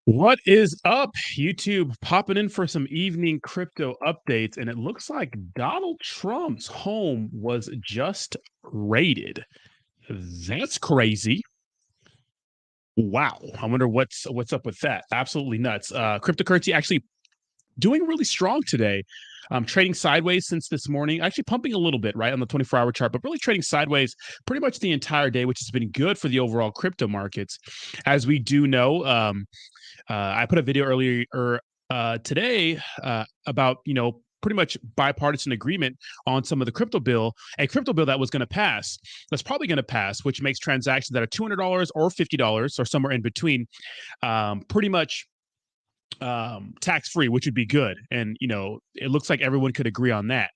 What is up, YouTube? Popping in for some evening crypto updates, and it looks like Donald Trump's home was just raided. That's crazy. Wow. I wonder what's up with that. Absolutely nuts. Cryptocurrency actually doing really strong today. Trading sideways since this morning, actually pumping a little bit, right, on the 24-hour chart, but really trading sideways pretty much the entire day, which has been good for the overall crypto markets. As we do know, I put a video earlier today about, pretty much bipartisan agreement on some of the crypto bill, a crypto bill that was going to pass, that's probably going to pass, which makes transactions that are $200 or $50 or somewhere in between pretty much tax free, which would be good. And, it looks like everyone could agree on that.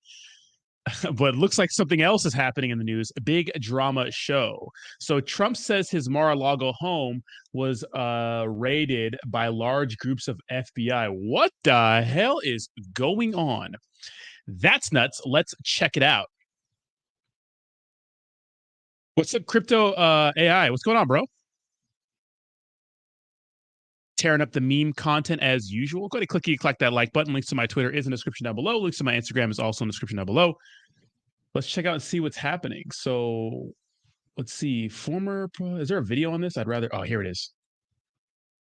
But it looks like something else is happening in the news, a big drama show. So Trump says his Mar-a-Lago home was raided by large groups of FBI. What the hell is going on? That's nuts. Let's check it out. What's up, crypto AI? What's going on, bro? Tearing up the meme content as usual. Go ahead and click that like button. Links to my Twitter is in the description down below. Links to my Instagram is also in the description down below. Let's check out and see what's happening. So let's see. Is there a video on this? Oh, here it is.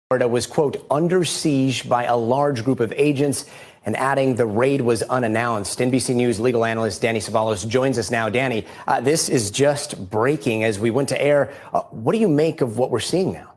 Florida was, quote, under siege by a large group of agents, and adding the raid was unannounced. NBC News legal analyst Danny Savalos joins us now. Danny, this is just breaking as we went to air. What do you make of what we're seeing now?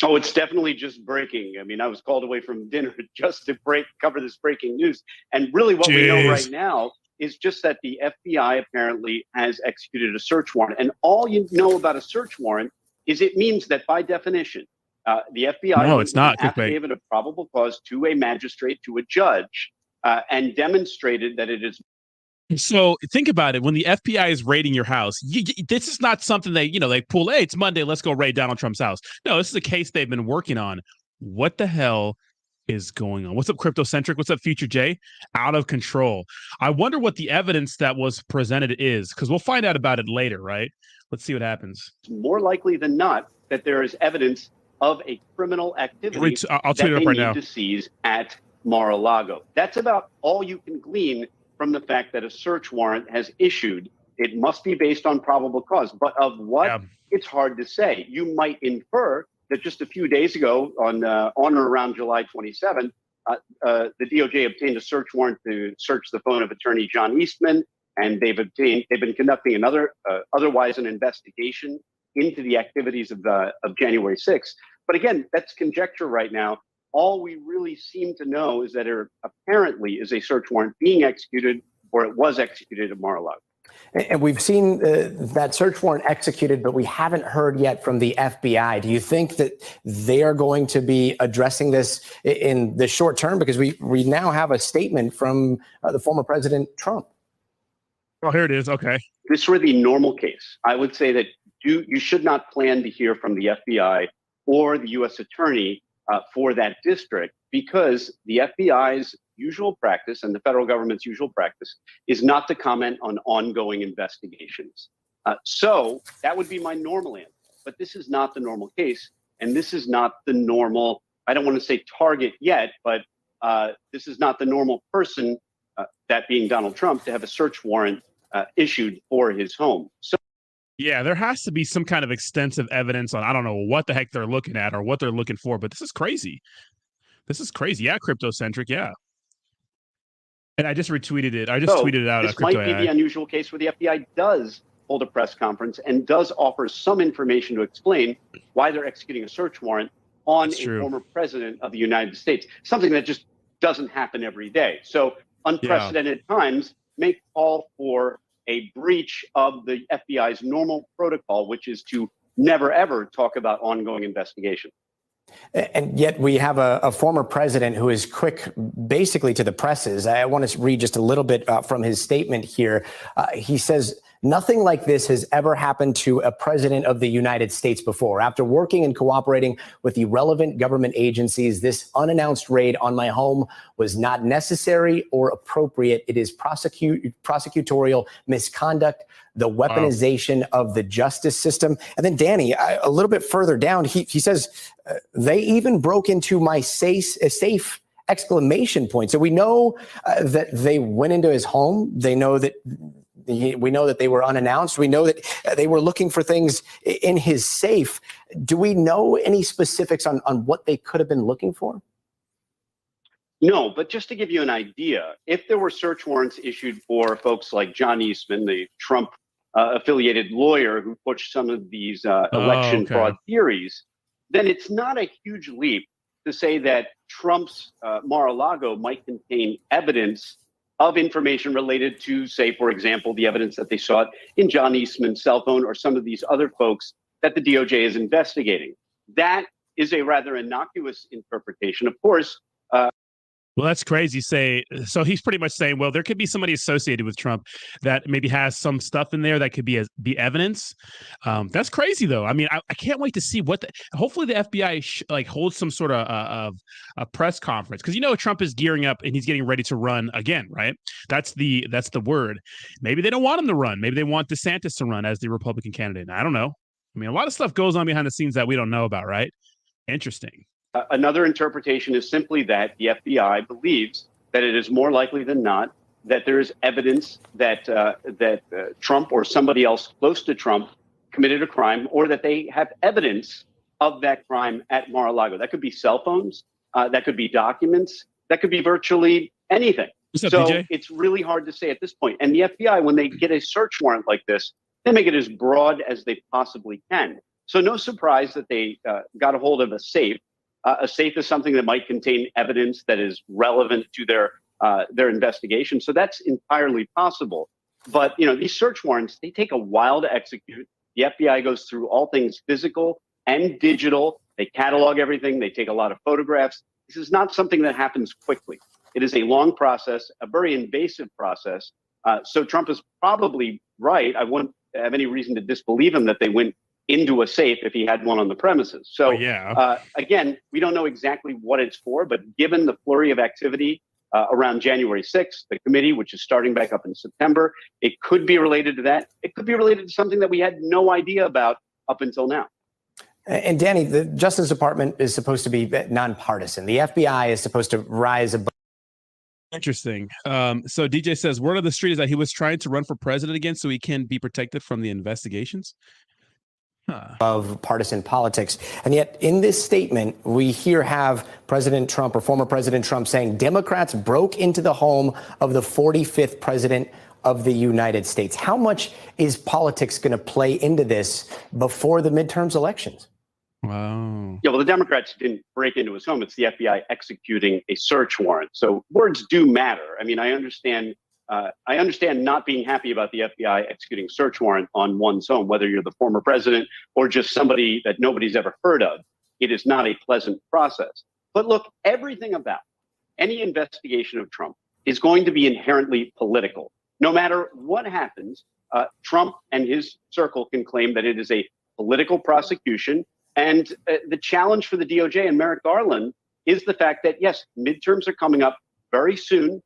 Oh, it's definitely just breaking. I mean, I was called away from dinner just to cover this breaking news. And really what we know right now is just that the FBI apparently has executed a search warrant. And all you know about a search warrant is it means that by definition, the FBI it's not an affidavit of probable cause to a magistrate, to a judge, and demonstrated that it is. So think about it. When the FBI is raiding your house, this is not something they pull. Hey, it's Monday. Let's go raid Donald Trump's house. No, this is a case they've been working on. What the hell is going on? What's up, Cryptocentric? What's up, Future J? Out of control. I wonder what the evidence that was presented is, because we'll find out about it later, right? Let's see what happens. More likely than not that there is evidence of a criminal activity I'll tweet it up right now. To seize at Mar-a-Lago. That's about all you can glean from the fact that a search warrant has issued. It must be based on probable cause, but of what? Yeah. It's hard to say. You might infer that just a few days ago, on or around July 27, the DOJ obtained a search warrant to search the phone of attorney John Eastman, and they've been conducting another otherwise an investigation into the activities of January 6th. But again, that's conjecture right now. All we really seem to know is that there apparently is a search warrant being executed, or it was executed at Mar-a-Lago. And we've seen that search warrant executed, but we haven't heard yet from the FBI. Do you think that they are going to be addressing this in the short term? Because we now have a statement from the former President Trump. Oh, here it is. Okay. This were the normal case. I would say that you should not plan to hear from the FBI or the U.S. attorney for that district, because the FBI's usual practice and the federal government's usual practice is not to comment on ongoing investigations. So that would be my normal answer. But this is not the normal case, and this is not the normal, I don't want to say target yet, but this is not the normal person, that being Donald Trump, to have a search warrant issued for his home. So. Yeah, there has to be some kind of extensive evidence on, I don't know what the heck they're looking at or what they're looking for, but this is crazy. This is crazy. Yeah, Cryptocentric, yeah. And I just retweeted it. I just tweeted it out. This might be the unusual case where the FBI does hold a press conference and does offer some information to explain why they're executing a search warrant on a former president of the United States, something that just doesn't happen every day. So unprecedented times may call for a breach of the FBI's normal protocol, which is to never, ever talk about ongoing investigation. And yet we have a former president who is quick, basically, to the presses. I want to read just a little bit from his statement here. He says Nothing like this has ever happened to a president of the United States before. After working and cooperating with the relevant government agencies, this unannounced raid on my home was not necessary or appropriate. It is prosecutorial misconduct, the weaponization of the justice system. And then Danny, a little bit further down, he says they even broke into my safe exclamation point. So we know that they went into his home. They know that we know that they were unannounced. We know that they were looking for things in his safe. Do we know any specifics on what they could have been looking for? No, but just to give you an idea, if there were search warrants issued for folks like John Eastman, the Trump affiliated lawyer who pushed some of these election fraud theories, then it's not a huge leap to say that Trump's Mar-a-Lago might contain evidence of information related to, say, for example, the evidence that they sought in John Eastman's cell phone or some of these other folks that the DOJ is investigating. That is a rather innocuous interpretation. Of course, well, that's crazy. So he's pretty much saying, well, there could be somebody associated with Trump that maybe has some stuff in there that could be evidence. That's crazy, though. I mean, I can't wait to see hopefully the FBI holds some sort of a press conference, because Trump is gearing up and he's getting ready to run again, right? That's the word. Maybe they don't want him to run. Maybe they want DeSantis to run as the Republican candidate. I don't know. I mean, a lot of stuff goes on behind the scenes that we don't know about, right? Interesting. Another interpretation is simply that the FBI believes that it is more likely than not that there is evidence that Trump or somebody else close to Trump committed a crime, or that they have evidence of that crime at Mar-a-Lago. That could be cell phones, that could be documents, that could be virtually anything. What's up, so DJ? It's really hard to say at this point. And the FBI, when they get a search warrant like this, they make it as broad as they possibly can. So no surprise that they got a hold of a safe. A safe is something that might contain evidence that is relevant to their investigation. So that's entirely possible. But these search warrants, they take a while to execute. The FBI goes through all things physical and digital. They catalog everything. They take a lot of photographs. This is not something that happens quickly. It is a long process, a very invasive process. So Trump is probably right. I wouldn't have any reason to disbelieve him that they went into a safe if he had one on the premises. So again, we don't know exactly what it's for, but given the flurry of activity around January 6th, the committee, which is starting back up in September, it could be related to that. It could be related to something that we had no idea about up until now. And Danny, the Justice Department is supposed to be nonpartisan. The FBI is supposed to rise above. Interesting. So DJ says, word on the street is that he was trying to run for president again so he can be protected from the investigations. Of partisan politics. And yet in this statement, we have President Trump or former President Trump saying Democrats broke into the home of the 45th president of the United States. How much is politics going to play into this before the midterms elections? Wow. Yeah, well, the Democrats didn't break into his home. It's the FBI executing a search warrant. So words do matter. I mean, I understand not being happy about the FBI executing a search warrant on one's home, whether you're the former president or just somebody that nobody's ever heard of. It is not a pleasant process. But look, everything about any investigation of Trump is going to be inherently political. No matter what happens, Trump and his circle can claim that it is a political prosecution. And the challenge for the DOJ and Merrick Garland is the fact that, yes, midterms are coming up very soon.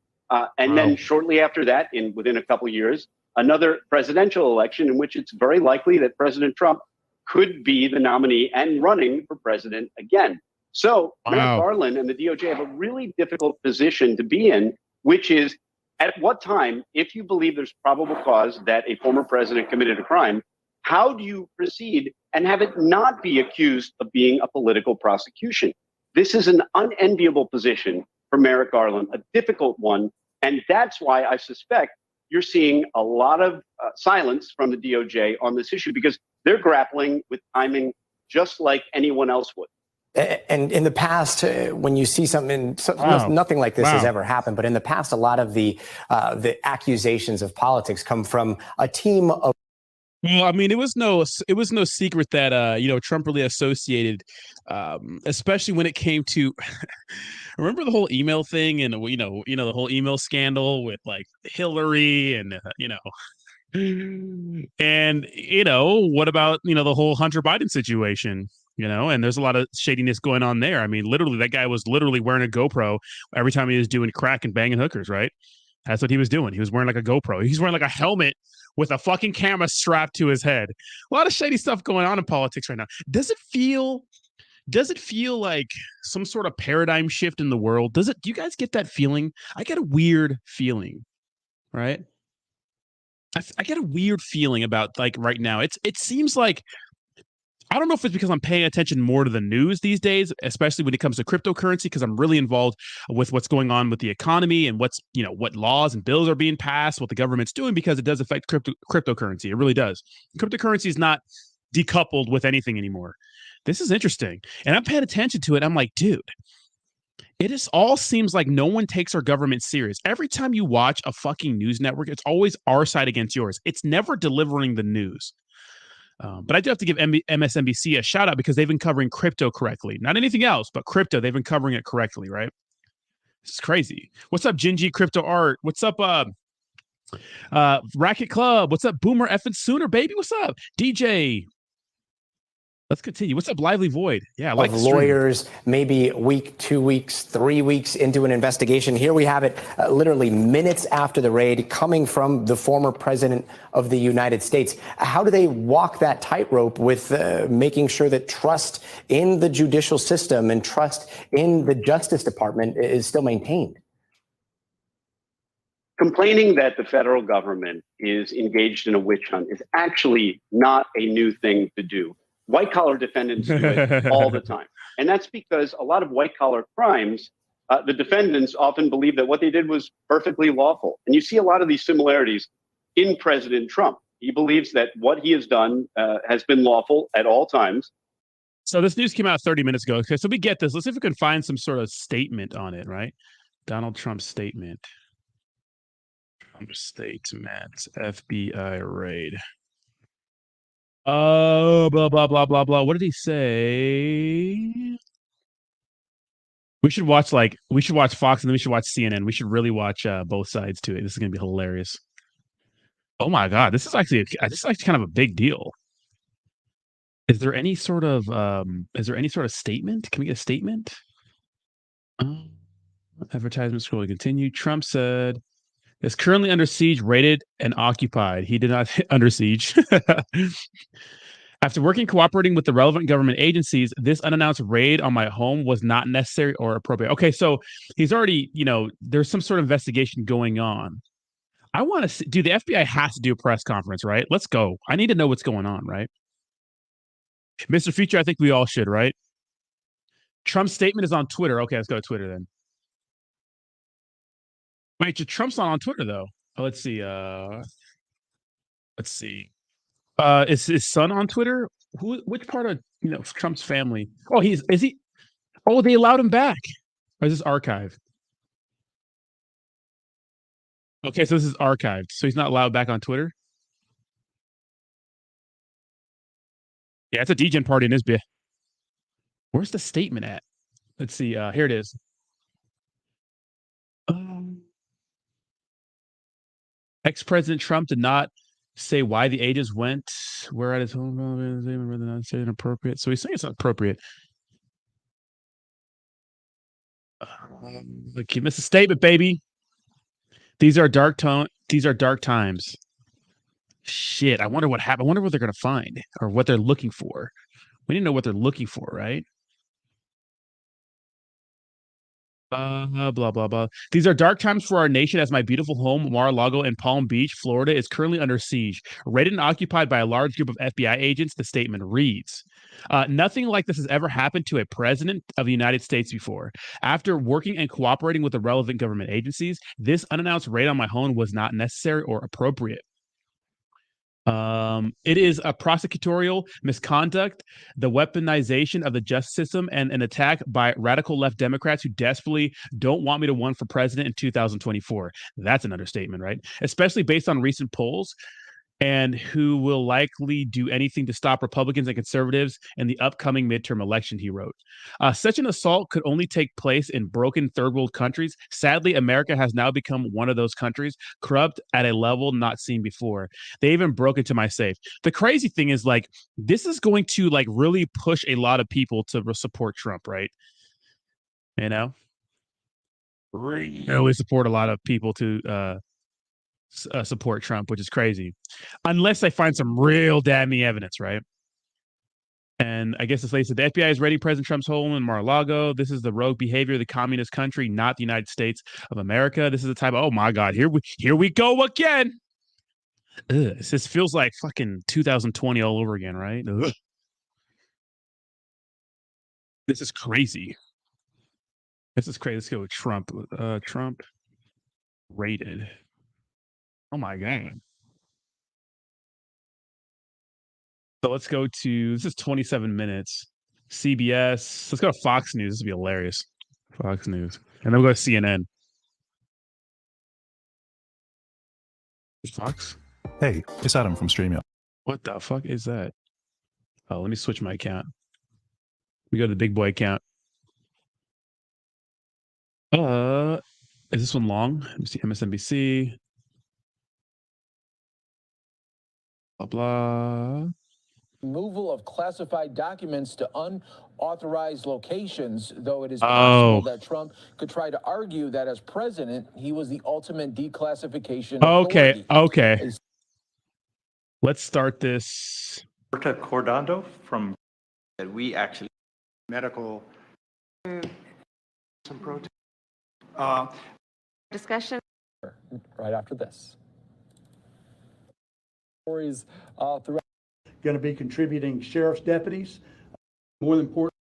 And then shortly after that, within a couple of years, another presidential election in which it's very likely that President Trump could be the nominee and running for president again. So Merrick Garland and the DOJ have a really difficult position to be in, which is at what time, if you believe there's probable cause that a former president committed a crime, how do you proceed and have it not be accused of being a political prosecution? This is an unenviable position for Merrick Garland, a difficult one. And that's why I suspect you're seeing a lot of silence from the DOJ on this issue, because they're grappling with timing just like anyone else would. And in the past, when you see something, nothing like this has ever happened. But in the past, a lot of the accusations of politics come from a team of. Well, I mean, it was no secret that Trump really associated, especially when it came to remember the whole email thing and the whole email scandal with like Hillary and And, what about, the whole Hunter Biden situation? And there's a lot of shadiness going on there. I mean, literally, that guy was literally wearing a GoPro every time he was doing crack and banging hookers, right? That's what he was doing. He was wearing like a GoPro. He's wearing like a helmet with a fucking camera strapped to his head. A lot of shady stuff going on in politics right now. Does it feel like some sort of paradigm shift in the world? Do you guys get that feeling? I get a weird feeling, right? I get a weird feeling about like right now. It seems like, I don't know if it's because I'm paying attention more to the news these days, especially when it comes to cryptocurrency, because I'm really involved with what's going on with the economy and what laws and bills are being passed, what the government's doing, because it does affect cryptocurrency. It really does. Cryptocurrency is not decoupled with anything anymore. This is interesting. And I'm paying attention to it. I'm like, dude, all seems like no one takes our government serious. Every time you watch a fucking news network, it's always our side against yours. It's never delivering the news. But I do have to give MSNBC a shout out because they've been covering crypto correctly. Not anything else, but crypto. They've been covering it correctly, right? It's crazy. What's up, Gingy Crypto Art? What's up, Racket Club? What's up, Boomer Effing Sooner, baby? What's up, DJ? Let's continue. What's up, Lively Void? Yeah, I like of lawyers, maybe a week, 2 weeks, 3 weeks into an investigation. Here we have it, literally minutes after the raid, coming from the former president of the United States. How do they walk that tightrope with making sure that trust in the judicial system and trust in the Justice Department is still maintained? Complaining that the federal government is engaged in a witch hunt is actually not a new thing to do. White-collar defendants do it all the time. And that's because a lot of white-collar crimes, the defendants often believe that what they did was perfectly lawful. And you see a lot of these similarities in President Trump. He believes that what he has done has been lawful at all times. So this news came out 30 minutes ago. Okay, so we get this. Let's see if we can find some sort of statement on it, right? Donald Trump's statement. Trump's statement. FBI raid. Oh, blah, blah, blah, blah, blah. What did he say? We should watch Fox and then we should watch CNN. We should really watch both sides to it. This is going to be hilarious. Oh my God. This is actually kind of a big deal. Is there any sort of statement? Can we get a statement? Advertisement scroll to continue. Trump said, is currently under siege, raided, and occupied. He did not hit under siege. After cooperating with the relevant government agencies, this unannounced raid on my home was not necessary or appropriate. Okay, so he's already, there's some sort of investigation going on. I want to see, dude, the FBI has to do a press conference, right? Let's go. I need to know what's going on, right? Mr. Future, I think we all should, right? Trump's statement is on Twitter. Okay, let's go to Twitter then. Wait, Trump's not on Twitter though. Oh, let's see. Is his son on Twitter? Which part of Trump's family? Oh, is he? Oh, they allowed him back. Or is this archived? Okay, so this is archived. So he's not allowed back on Twitter. Yeah, it's a degen party in this bit. Where's the statement at? Let's see. Here it is. Ex-President Trump did not say why the agents went where at his home, rather than say inappropriate. So he's saying it's not appropriate. Look, you missed a statement, baby. These are dark times. Shit, I wonder what happened. I wonder what they're going to find or what they're looking for. We need to know what they're looking for, right? Blah, blah, blah. These are dark times for our nation as my beautiful home, Mar-a-Lago in Palm Beach, Florida, is currently under siege. Raided and occupied by a large group of FBI agents, the statement reads. Nothing like this has ever happened to a president of the United States before. After working and cooperating with the relevant government agencies, this unannounced raid on my home was not necessary or appropriate. It is a prosecutorial misconduct, the weaponization of the justice system, and an attack by radical left Democrats who desperately don't want me to run for president in 2024. That's an understatement, right? Especially based on recent polls. and who will likely do anything to stop Republicans and conservatives in the upcoming midterm election, he wrote. Such an assault could only take place in broken third world countries. Sadly, America has now become one of those countries, corrupt at a level not seen before. They even broke into my safe. The crazy thing is, like, this is going to like really push a lot of people to support Trump, right? You know, really support a lot of people to support Trump, which is crazy, unless they find some real damning evidence, right? And I guess this lady said the FBI is raiding President Trump's home in Mar-a-Lago. This is the rogue behavior of the communist country, not the United States of America. This is the type of, oh my God, here we go again. Ugh, this feels like fucking 2020 all over again, right? Ugh. This is crazy. This is crazy. Let's go with Trump. Trump raided. Oh my God. So let's go to, this is 27 minutes. CBS. Let's go to Fox News. This would be hilarious. Fox News. And then we'll go to CNN. Fox? Hey, it's Adam from StreamYard. What the fuck is that? Oh, let me switch my account. We go to the big boy account. Is this one long? Let me see. MSNBC. Blah, blah. Removal of classified documents to unauthorized locations, though it is possible that Trump could try to argue that as president, he was the ultimate declassification authority. Okay. Let's start this. Berta Cordando from that we actually medical some protein discussion right after this. Stories throughout. Going to be contributing sheriff's deputies. More than important.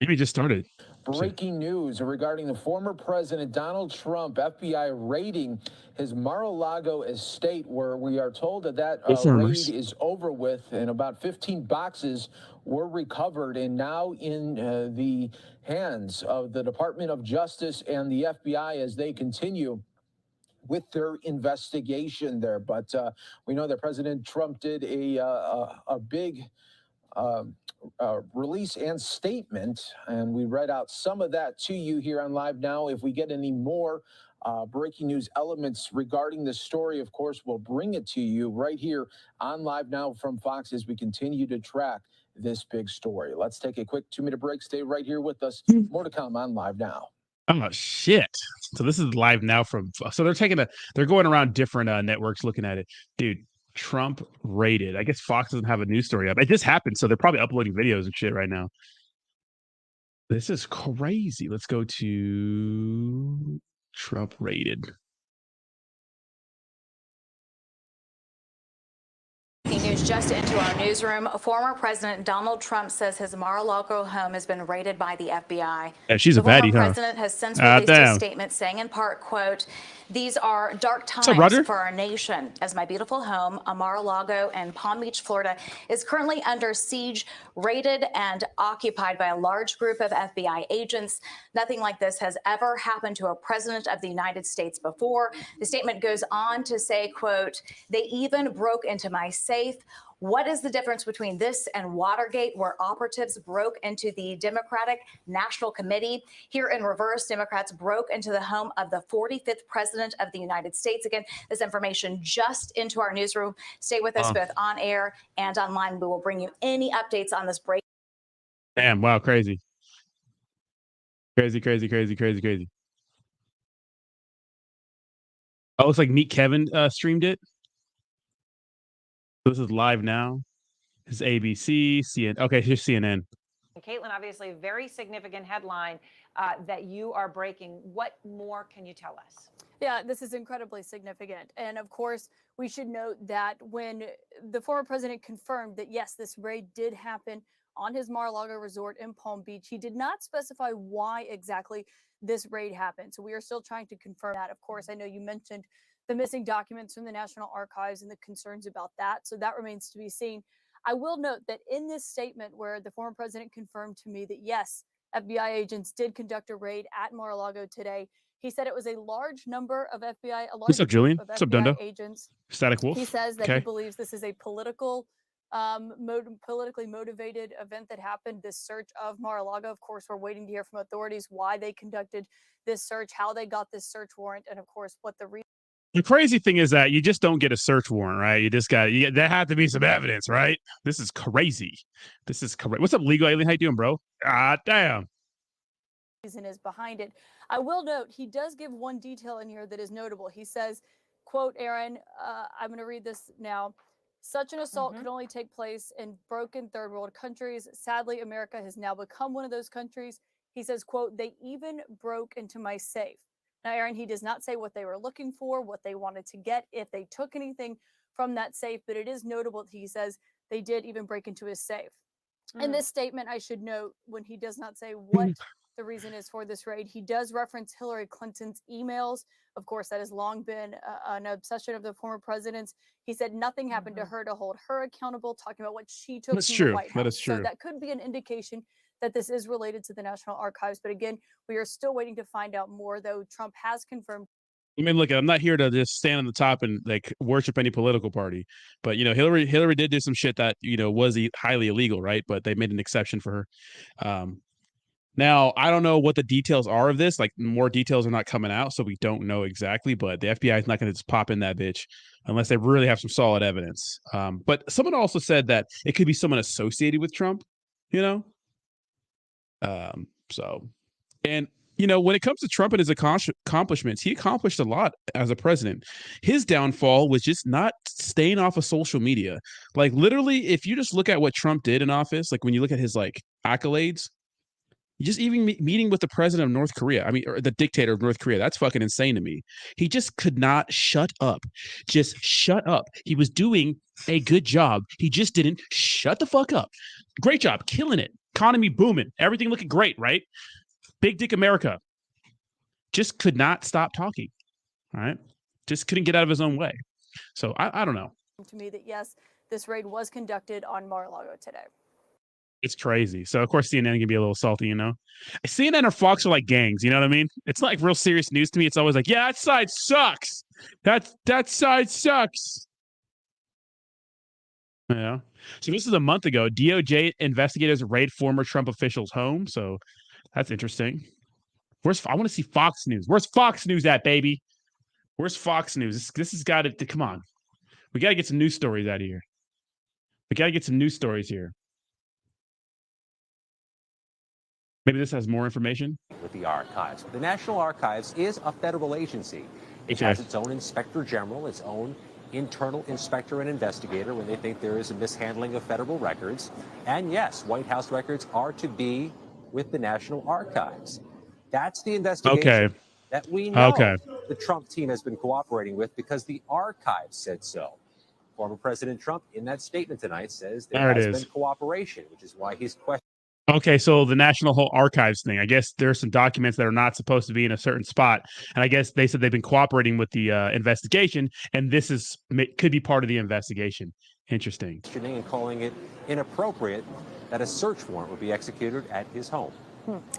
Maybe just started. Breaking news regarding the former president Donald Trump, FBI raiding his Mar-a-Lago estate, where we are told that raid is over with, and about 15 boxes were recovered and now in the hands of the Department of Justice and the FBI as they continue with their investigation there. But we know that President Trump did a big release and statement, and we read out some of that to you here on Live Now. If we get any more breaking news elements regarding this story, of course, we'll bring it to you right here on Live Now from Fox as we continue to track this big story. Let's take a quick 2-minute break. Stay right here with us. More to come on Live Now. Oh shit! So this is Live Now from. So they're going around different networks looking at it, dude. Trump raided. I guess Fox doesn't have a news story up. It just happened, so they're probably uploading videos and shit right now. This is crazy. Let's go to Trump raided. News just into our newsroom. Former President Donald Trump says his Mar-a-Lago home has been raided by the FBI. Yeah, she's a baddie, huh? The president has since released a statement saying in part, quote, "These are dark times for our nation as my beautiful home, Mar-a-Lago in Palm Beach, Florida, is currently under siege, raided and occupied by a large group of FBI agents. Nothing like this has ever happened to a president of the United States before." The statement goes on to say, quote, "They even broke into my safe. What is the difference between this and Watergate, where operatives broke into the Democratic National Committee? Here in reverse, Democrats broke into the home of the 45th president of the United States." Again, this information just into our newsroom. Stay with us both on air and online. We will bring you any updates on this break. Damn, wow, crazy. Crazy. Oh, looks like Meet Kevin streamed it. This is Live Now. This is ABC, CNN. Okay, here's CNN. Caitlin, obviously, very significant headline that you are breaking. What more can you tell us? Yeah, this is incredibly significant. And of course, we should note that when the former president confirmed that, yes, this raid did happen on his Mar-a-Lago resort in Palm Beach, he did not specify why exactly this raid happened. So we are still trying to confirm that. Of course, I know you mentioned the missing documents from the National Archives and the concerns about that. So that remains to be seen. I will note that in this statement where the former president confirmed to me that, yes, FBI agents did conduct a raid at Mar-a-Lago today, He said it was a large number of FBI, a large What's up, Julian? group of What's up, FBI Dundo? agents. Static Wolf. He says that he Okay. believes this is a politically motivated event that happened, this search of Mar-a-Lago. Of course, we're waiting to hear from authorities why they conducted this search, how they got this search warrant, and of course, what the reason. The crazy thing is that you just don't get a search warrant, right? You just there had to be some evidence, right? This is crazy. This is correct. What's up, Legal Alien? How you doing, bro? Damn. Reason is behind it. I will note he does give one detail in here that is notable. He says, quote, Aaron, I'm going to read this now. Such an assault could only take place in broken third world countries. Sadly, America has now become one of those countries. He says, quote, they even broke into my safe. Now, Aaron, he does not say what they were looking for, what they wanted to get, if they took anything from that safe, but it is notable that he says they did even break into his safe. In this statement, I should note, when he does not say what the reason is for this raid, he does reference Hillary Clinton's emails. Of course, that has long been an obsession of the former president's. He said nothing happened to her to hold her accountable, talking about what she took from the White House. That is true. So that could be an indication that this is related to the National Archives. But again, we are still waiting to find out more, though Trump has confirmed. I mean, look, I'm not here to just stand on the top and like worship any political party, but Hillary did do some shit that was highly illegal, right? But they made an exception for her. Now I don't know what the details are of this. Like, more details are not coming out, so we don't know exactly. But the FBI is not going to just pop in that bitch unless they really have some solid evidence. But someone also said that it could be someone associated with Trump. When it comes to Trump and his accomplishments, he accomplished a lot as a president. His downfall was just not staying off of social media. Like, literally, if you just look at what Trump did in office, like when you look at his accolades, just even meeting with the president of North Korea, or the dictator of North Korea, that's fucking insane to me. He just could not shut up. Just shut up. He was doing a good job. He just didn't shut the fuck up. Great job. Killing it. Economy booming. Everything looking great, right? Big Dick America. Just could not stop talking. All right. Just couldn't get out of his own way. So I don't know. To me that, yes, this raid was conducted on Mar-a-Lago today. It's crazy. So, of course, CNN can be a little salty, CNN or Fox are like gangs, you know what I mean? It's like real serious news to me. It's always like, yeah, that side sucks. That side sucks. Yeah. So this is a month ago. DOJ investigators raid former Trump officials' home. So that's interesting. I want to see Fox News. Where's Fox News at, baby? Where's Fox News? This has got to come on. We got to get some news stories out of here. We got to get some news stories here. Maybe this has more information. With the archives. The National Archives is a federal agency. It has its own inspector general, its own internal inspector and investigator when they think there is a mishandling of federal records. And yes, White House records are to be with the National Archives. That's the investigation that we know the Trump team has been cooperating with because the archives said so. Former President Trump, in that statement tonight, says there has been cooperation, which is why he's questioning. Okay, so the National whole Archives thing. I guess there's some documents that are not supposed to be in a certain spot, and I guess they said they've been cooperating with the investigation, and this could be part of the investigation. Interesting. And calling it inappropriate that a search warrant would be executed at his home.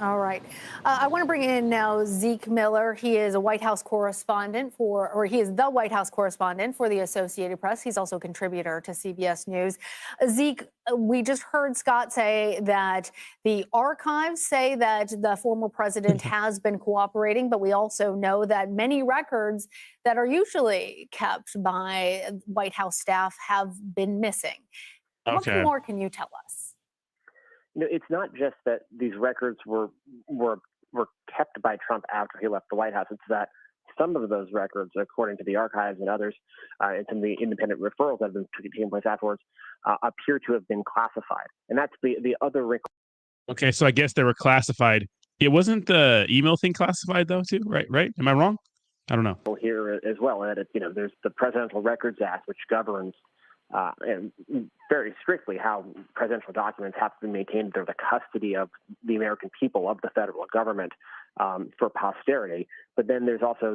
All right. I want to bring in now Zeke Miller. He is a White House correspondent he is the White House correspondent for the Associated Press. He's also a contributor to CBS News. Zeke, we just heard Scott say that the archives say that the former president has been cooperating, but we also know that many records that are usually kept by White House staff have been missing. What more can you tell us? It's not just that these records were kept by Trump after he left the White House. It's that some of those records, according to the archives and others, and some of the independent referrals that have been taking place afterwards, appear to have been classified. And that's the other wrinkle. Okay, so I guess they were classified. It wasn't the email thing classified though, too, right? Am I wrong? I don't know. Here as well, and there's the Presidential Records Act, which governs and very strictly how presidential documents have to be maintained under the custody of the American people, of the federal government, for posterity. But then there's also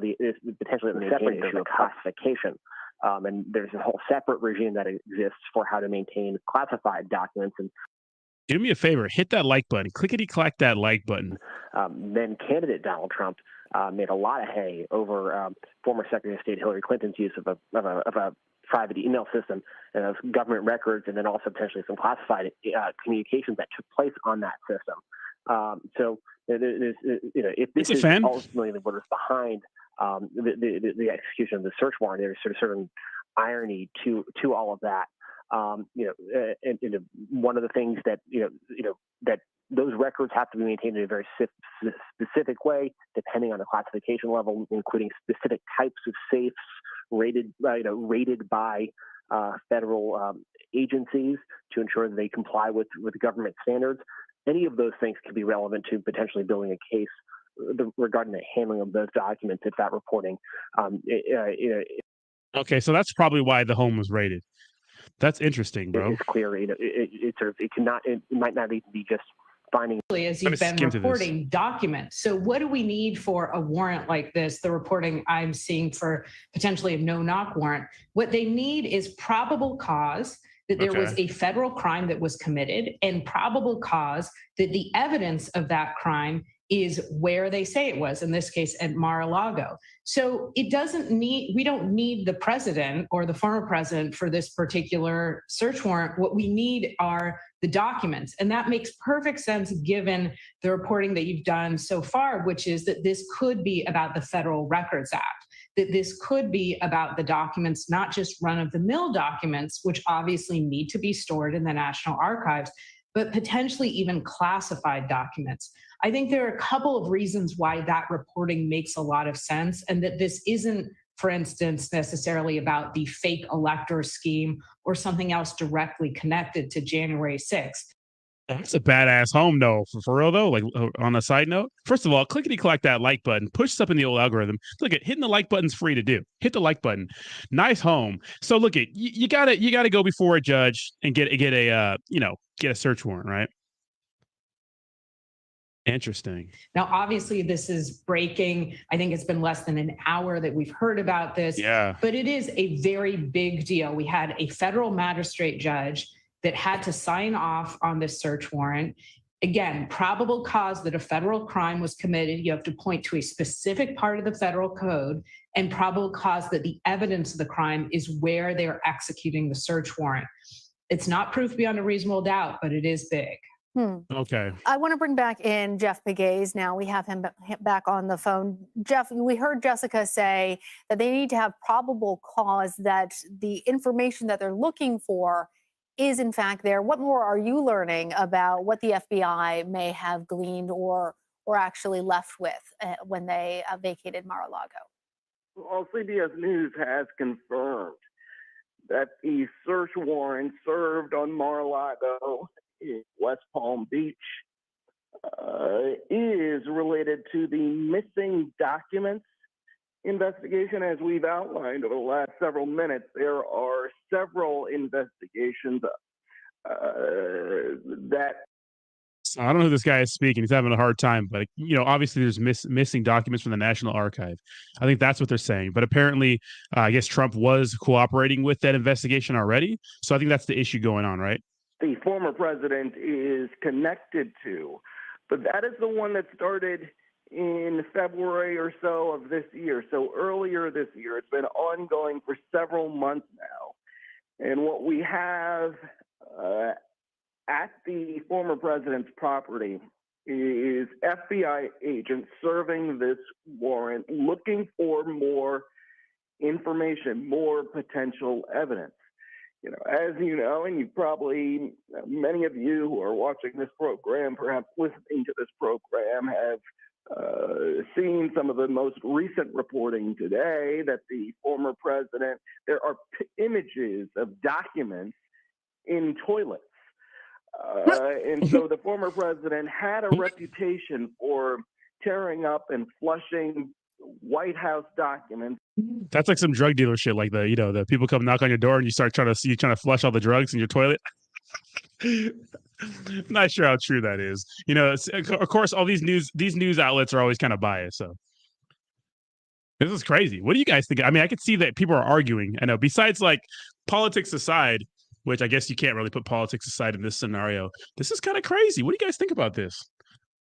potentially the separate issue of classification. And there's a whole separate regime that exists for how to maintain classified documents. And do me a favor, hit that like button, clickety-clack that like button. Then candidate Donald Trump made a lot of hay over former Secretary of State Hillary Clinton's use of a private email system and of government records, and then also potentially some classified communications that took place on that system. So if this is ultimately what is behind the execution of the search warrant, there's sort of certain irony to all of that. And one of the things that that those records have to be maintained in a very specific way, depending on the classification level, including specific types of safes rated by federal agencies to ensure that they comply with government standards. Any of those things could be relevant to potentially building a case regarding the handling of those documents if that reporting. Okay, so that's probably why the home was raided. That's interesting, bro. It's clear. It might not even be just finding. As you've been reporting documents. So what do we need for a warrant like this? The reporting I'm seeing for potentially a no-knock warrant. What they need is probable cause that there was a federal crime that was committed, and probable cause that the evidence of that crime is where they say it was, in this case at Mar-a-Lago. So we don't need the president or the former president for this particular search warrant. What we need are the documents. And that makes perfect sense given the reporting that you've done so far, which is that this could be about the Federal Records Act, that this could be about the documents, not just run-of-the-mill documents, which obviously need to be stored in the National Archives, but potentially even classified documents. I think there are a couple of reasons why that reporting makes a lot of sense, and that this isn't, for instance, necessarily about the fake elector scheme or something else directly connected to January 6th. That's a badass home, though. For real, though. Like, on a side note, first of all, clickety-clack that like button. Push us up in the old algorithm. Look at hitting the like button's free to do. Hit the like button. Nice home. So look at you gotta go before a judge and get a search warrant, right? Interesting. Now, obviously, this is breaking. I think it's been less than an hour that we've heard about this. Yeah. But it is a very big deal. We had a federal magistrate judge that had to sign off on this search warrant. Again, probable cause that a federal crime was committed. You have to point to a specific part of the federal code, and probable cause that the evidence of the crime is where they're executing the search warrant. It's not proof beyond a reasonable doubt, but it is big. Okay. I want to bring back in Jeff Pegues now. We have him back on the phone. Jeff, we heard Jessica say that they need to have probable cause that the information that they're looking for is in fact there. What more are you learning about what the FBI may have gleaned or actually left with when they vacated Mar-a-Lago? Well, CBS News has confirmed that the search warrant served on Mar-a-Lago in West Palm Beach is related to the missing documents investigation. As we've outlined over the last several minutes, there are several investigations that. I don't know who this guy is speaking. He's having a hard time, but obviously there's missing documents from the National Archive. I think that's what they're saying. But apparently, I guess Trump was cooperating with that investigation already. So I think that's the issue going on, right? The former president is connected to, but that is the one that started in February or so of this year. So earlier this year, it's been ongoing for several months now. And what we have at the former president's property is FBI agents serving this warrant, looking for more information, more potential evidence. As you know, and you probably, many of you who are watching this program, perhaps listening to this program, have seen some of the most recent reporting today that the former president, there are images of documents in toilets. And so the former president had a reputation for tearing up and flushing White House documents. That's like some drug dealer shit, like the people come knock on your door and you start trying to flush all the drugs in your toilet. Not sure how true that is. Of course, all these news outlets are always kind of biased. So this is crazy. What do you guys think? I mean, I could see that people are arguing. I know, besides like politics aside, which I guess you can't really put politics aside in this scenario. This is kind of crazy. What do you guys think about this?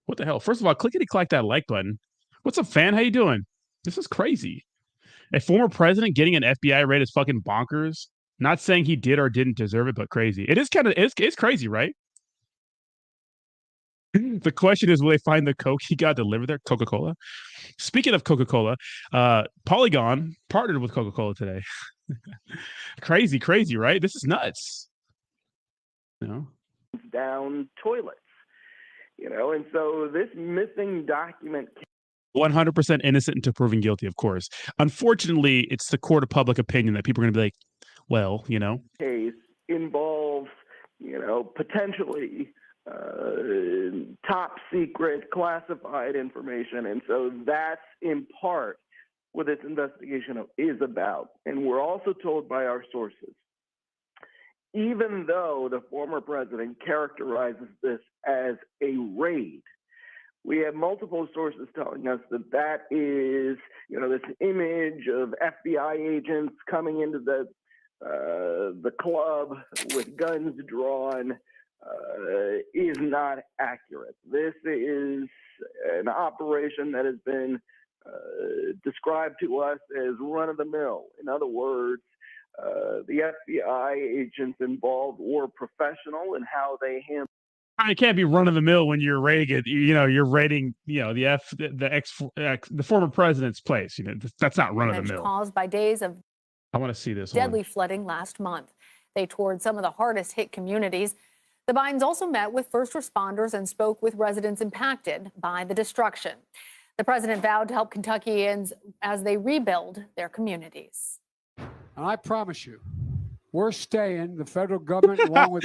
What the hell? First of all, clickety-clack that like button. What's up, fan? How you doing? This is crazy. A former president getting an FBI raid is fucking bonkers. Not saying he did or didn't deserve it, but crazy. It is kind of it's crazy, right? The question is, will they find the Coke he got delivered there? Coca-Cola. Speaking of Coca-Cola, Polygon partnered with Coca-Cola today. Crazy, right? This is nuts. Down toilets, and so this missing document 100% innocent until proven guilty, of course. Unfortunately, it's the court of public opinion that people are going to be like, well, case involves, potentially top secret classified information. And so that's in part what this investigation is about. And we're also told by our sources, even though the former president characterizes this as a raid, we have multiple sources telling us that is, this image of FBI agents coming into the club with guns drawn is not accurate. This is an operation that has been described to us as run-of-the-mill. In other words, the FBI agents involved were professional in how they handle. It can't be run of the mill when you're raiding. You're raiding. The former president's place. That's not run of the mill. Caused by days of I want to see this deadly flooding last month. They toured some of the hardest hit communities. The Bidens also met with first responders and spoke with residents impacted by the destruction. The president vowed to help Kentuckians as they rebuild their communities. And I promise you, we're staying, the federal government, along with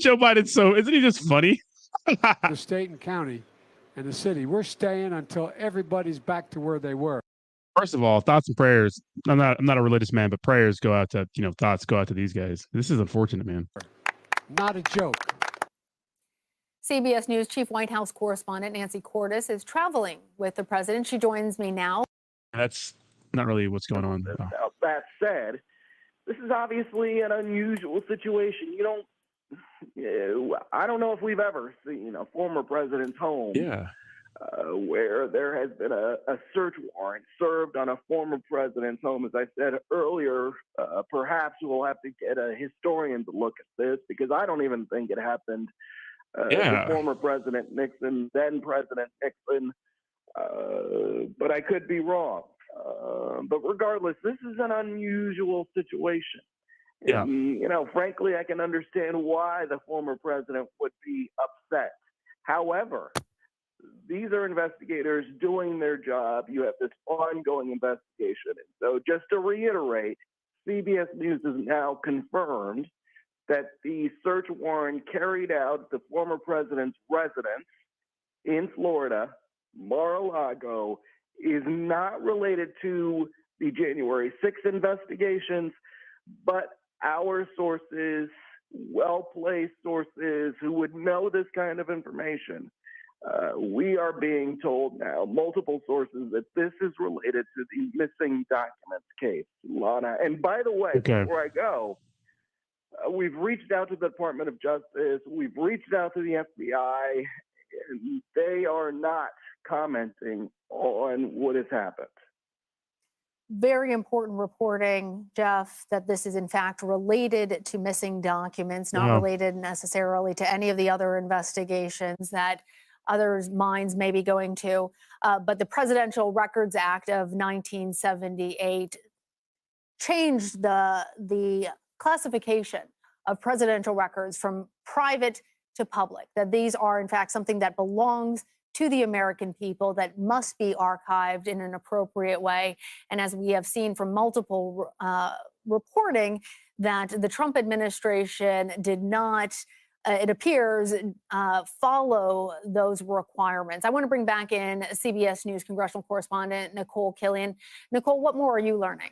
Joe Biden. So isn't he just funny? the state and county and the city, we're staying until everybody's back to where they were. First of all, thoughts and prayers. I'm not a religious man, but prayers go out to thoughts go out to these guys. This is unfortunate, man. Not a joke. CBS News Chief White House correspondent Nancy Cordes is traveling with the president. She joins me now. That's not really what's going on. Now, that said, this is obviously an unusual situation. I don't know if we've ever seen a former president's home where there has been a search warrant served on a former president's home. As I said earlier, perhaps we'll have to get a historian to look at this because I don't even think it happened. The former President Nixon, then President Nixon, but I could be wrong. But regardless, this is an unusual situation. Yeah. And, frankly, I can understand why the former president would be upset. However, these are investigators doing their job. You have this ongoing investigation. And so just to reiterate, CBS News has now confirmed that the search warrant carried out at the former president's residence in Florida, Mar-a-Lago, is not related to the January 6th investigations, but our sources, well-placed sources who would know this kind of information, we are being told now, multiple sources, that this is related to the missing documents case, Lana. And by the way, before I go, we've reached out to the Department of Justice, we've reached out to the FBI, and they are not commenting on what has happened. Very important reporting, Jeff, that this is in fact related to missing documents, not related necessarily to any of the other investigations that others' minds may be going to. But the Presidential Records Act of 1978 changed the classification of presidential records from private to public, that these are in fact something that belongs to the American people, that must be archived in an appropriate way. And as we have seen from multiple reporting, that the Trump administration did not, it appears, follow those requirements. I want to bring back in CBS News congressional correspondent Nicole Killian. Nicole, what more are you learning?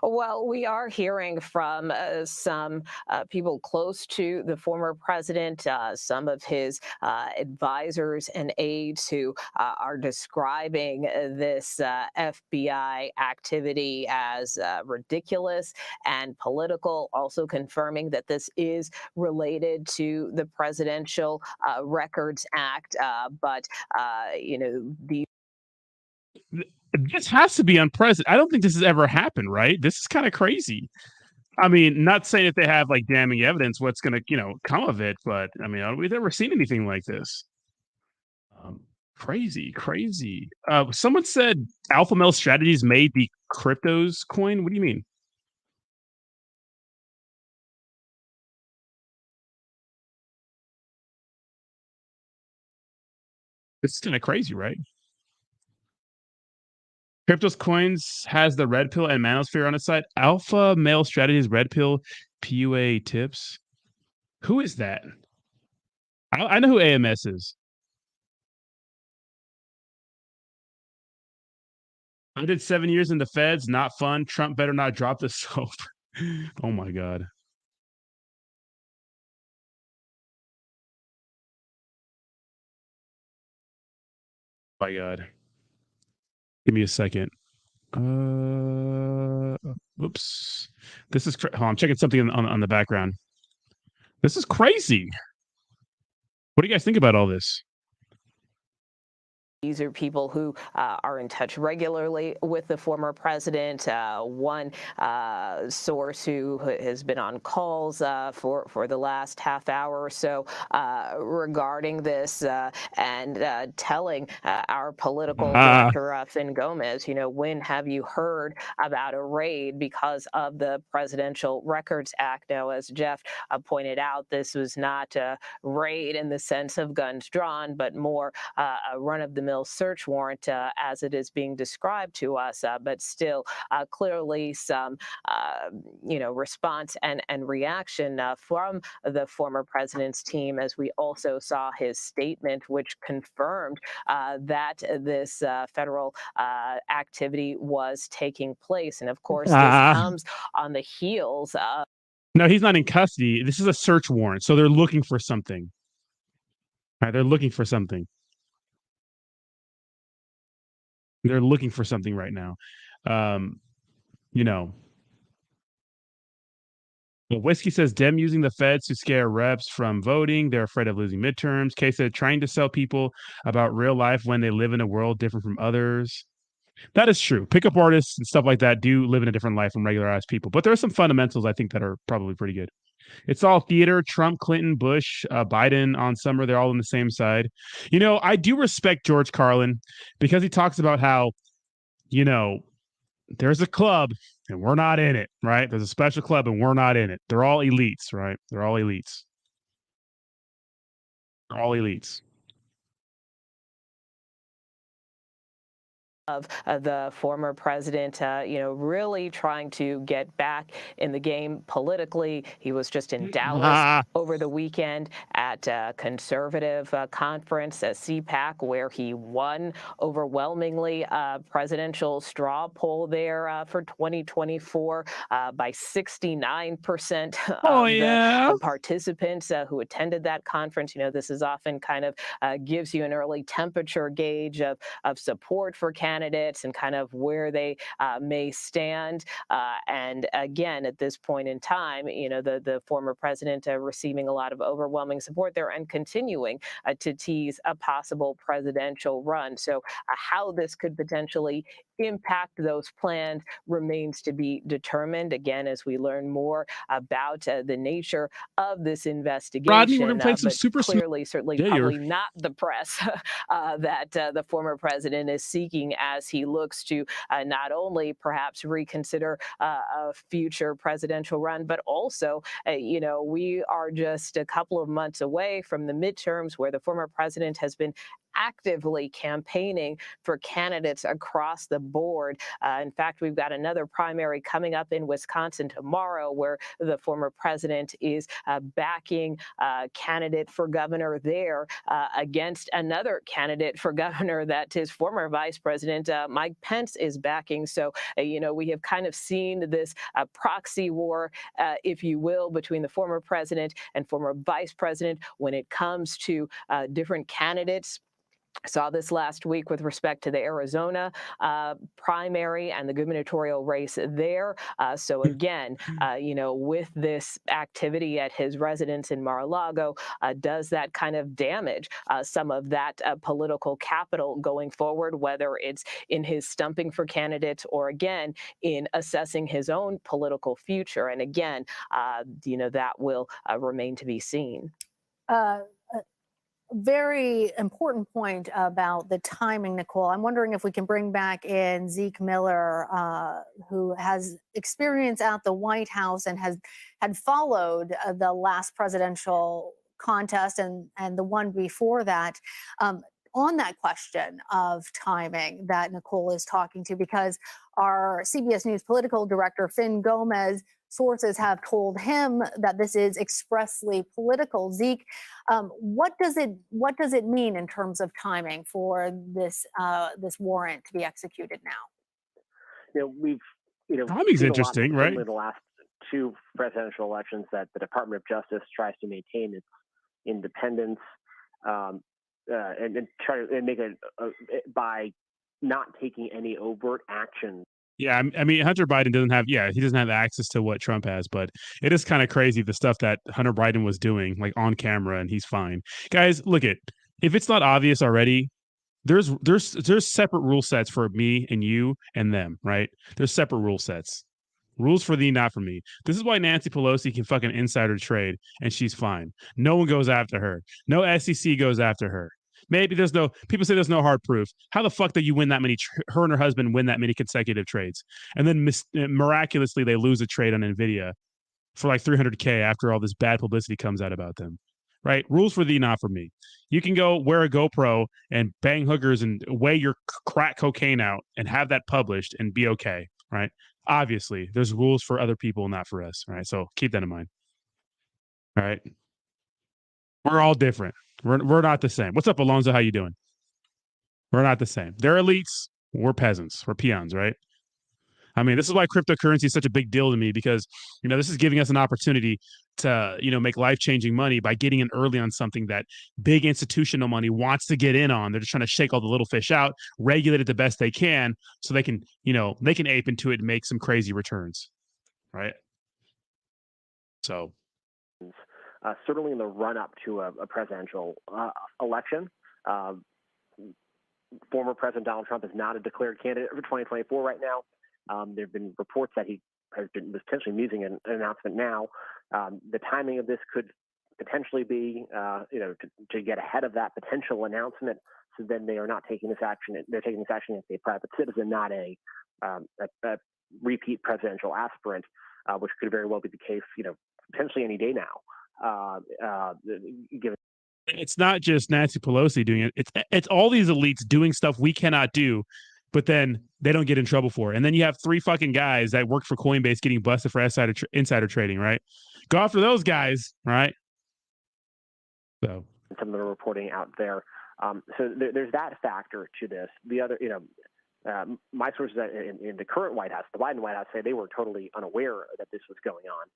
Well, we are hearing from some people close to the former president, some of his advisors and aides who are describing this FBI activity as ridiculous and political, also confirming that this is related to the Presidential Records Act. But, the This has to be unprecedented. I don't think this has ever happened, right? This is kind of crazy. I mean, not saying if they have like damning evidence, what's going to, come of it, but I mean, we've never seen anything like this. Crazy, crazy. Someone said Alpha Male Strategies made the cryptos coin. What do you mean? This is kind of crazy, right? Cryptos Coins has the red pill and manosphere on its side. Alpha Male Strategies red pill PUA tips. Who is that? I know who AMS is. I did 7 years in the feds. Not fun. Trump better not drop the soap. Oh my God. My God. Give me a second. Whoops. This is I'm checking something on the background. This is crazy. What do you guys think about all this? These are people who are in touch regularly with the former president. One source who has been on calls for the last half hour or so regarding this and telling our political director, Finn Gomez, when have you heard about a raid because of the Presidential Records Act? Now, as Jeff pointed out, this was not a raid in the sense of guns drawn, but more a run-of-the-mill search warrant as it is being described to us, but still clearly some response and reaction from the former president's team, as we also saw his statement, which confirmed that this federal activity was taking place. And of course, this comes on the heels of. No, he's not in custody. This is a search warrant, so they're looking for something. All right, they're looking for something. They're looking for something right now. Well, Whiskey says Dem using the feds to scare reps from voting. They're afraid of losing midterms. Kay said trying to sell people about real life when they live in a world different from others. That is true. Pickup artists and stuff like that do live in a different life from regular ass people. But there are some fundamentals I think that are probably pretty good. It's all theater. Trump, Clinton, Bush, Biden on Summer. They're all on the same side. I do respect George Carlin because he talks about how, there's a club and we're not in it, right? There's a special club and we're not in it. They're all elites, right? They're all elites. They're all elites. Of the former president, really trying to get back in the game politically. He was just in Dallas over the weekend at a conservative conference, CPAC, where he won overwhelmingly a presidential straw poll there for 2024 by 69% of the participants who attended that conference. This is often kind of gives you an early temperature gauge of support for candidates and kind of where they may stand. And again, at this point in time, the former president receiving a lot of overwhelming support there and continuing to tease a possible presidential run. So how this could potentially impact those plans remains to be determined. Again, as we learn more about the nature of this investigation, Rodney, we're gonna play some but super clearly, certainly, probably not the press that the former president is seeking as he looks to not only perhaps reconsider a future presidential run, but also, we are just a couple of months away from the midterms where the former president has been actively campaigning for candidates across the board. In fact, we've got another primary coming up in Wisconsin tomorrow where the former president is backing a candidate for governor there against another candidate for governor that his former vice president, Mike Pence, is backing. So, we have kind of seen this proxy war, if you will, between the former president and former vice president when it comes to different candidates Saw this last week with respect to the Arizona primary and the gubernatorial race there. So again, with this activity at his residence in Mar-a-Lago, does that kind of damage some of that political capital going forward, whether it's in his stumping for candidates or, again, in assessing his own political future? And again, that will remain to be seen. Very important point about the timing, Nicole. I'm wondering if we can bring back in Zeke Miller, who has experience at the White House and had followed the last presidential contest and the one before that. On that question of timing that Nicole is talking to, because our CBS News political director, Finn Gomez, sources have told him that this is expressly political. Zeke, what does it mean in terms of timing for this warrant to be executed now? We've timing's seen interesting, a lot right? in the last two presidential elections that the Department of Justice tries to maintain its independence and try to make it by not taking any overt action. Yeah, I mean, Hunter Biden he doesn't have access to what Trump has, but it is kind of crazy the stuff that Hunter Biden was doing, like on camera, and he's fine. Guys, look if it's not obvious already, there's separate rule sets for me and you and them, right? There's separate rule sets. Rules for thee, not for me. This is why Nancy Pelosi can fucking insider trade and she's fine. No one goes after her. No SEC goes after her. Maybe people say there's no hard proof. How the fuck do you win that many, her and her husband win that many consecutive trades? And then miraculously they lose a trade on NVIDIA for like $300K after all this bad publicity comes out about them, right? Rules for thee, not for me. You can go wear a GoPro and bang hookers and weigh your crack cocaine out and have that published and be okay, right? Obviously, there's rules for other people, not for us, right? So keep that in mind. All right. We're all different. We're not the same. What's up, Alonzo? How you doing? We're not the same. They're elites. We're peasants. We're peons, right? I mean, this is why cryptocurrency is such a big deal to me, because, this is giving us an opportunity to, make life-changing money by getting in early on something that big institutional money wants to get in on. They're just trying to shake all the little fish out, regulate it the best they can so they can, they can ape into it and make some crazy returns, right? So. Certainly in the run-up to a presidential election, former President Donald Trump is not a declared candidate for 2024 right now. There have been reports that he was potentially musing an announcement now. The timing of this could potentially be, to get ahead of that potential announcement. So then they are not taking this action. They're taking this action as a private citizen, not a repeat presidential aspirant, which could very well be the case, potentially any day now. Given it's not just Nancy Pelosi doing it. It's all these elites doing stuff we cannot do, but then they don't get in trouble for it. And then you have 3 fucking guys that work for Coinbase getting busted for insider trading, right? Go after those guys, right? So some of the reporting out there. So there's that factor to this. The other, my sources in the current White House, the Biden White House, say they were totally unaware that this was going on.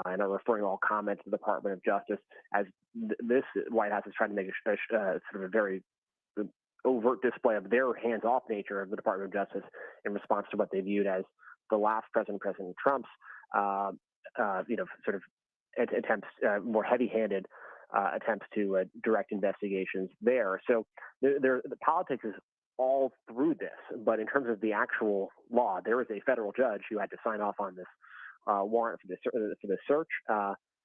And are referring all comments to the Department of Justice as this White House is trying to make a sort of a very overt display of their hands-off nature of the Department of Justice in response to what they viewed as the last President Trump's, sort of attempts, more heavy-handed attempts to direct investigations there. So the politics is all through this, but in terms of the actual law, there is a federal judge who had to sign off on this warrant for the search,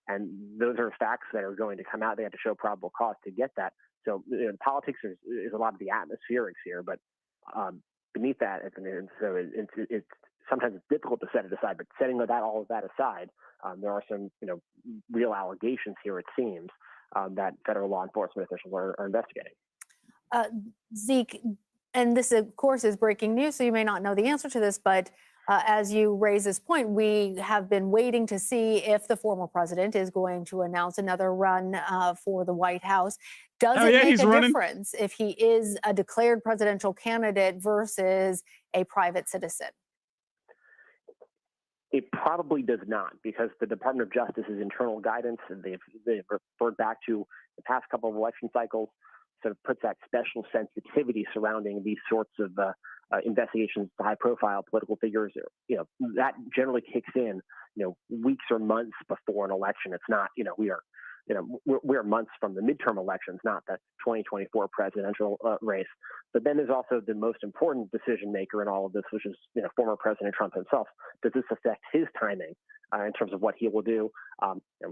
and those are facts that are going to come out. They have to show probable cause to get that. So politics is a lot of the atmospherics here, but beneath that, so it's sometimes it's difficult to set it aside. But setting all of that aside, there are some real allegations here. It seems that federal law enforcement officials are investigating. Zeke, and this of course is breaking news, so you may not know the answer to this, but as you raise this point, we have been waiting to see if the former president is going to announce another run for the White House. Does it make a difference if he is a declared presidential candidate versus a private citizen? It probably does not, because the Department of Justice's internal guidance, they've referred back to the past couple of election cycles, sort of puts that special sensitivity surrounding these sorts of investigations to high-profile political figures. That generally kicks in, weeks or months before an election. It's not, we're months from the midterm elections, not the 2024 presidential race. But then there's also the most important decision maker in all of this, which is former President Trump himself. Does this affect his timing in terms of what he will do?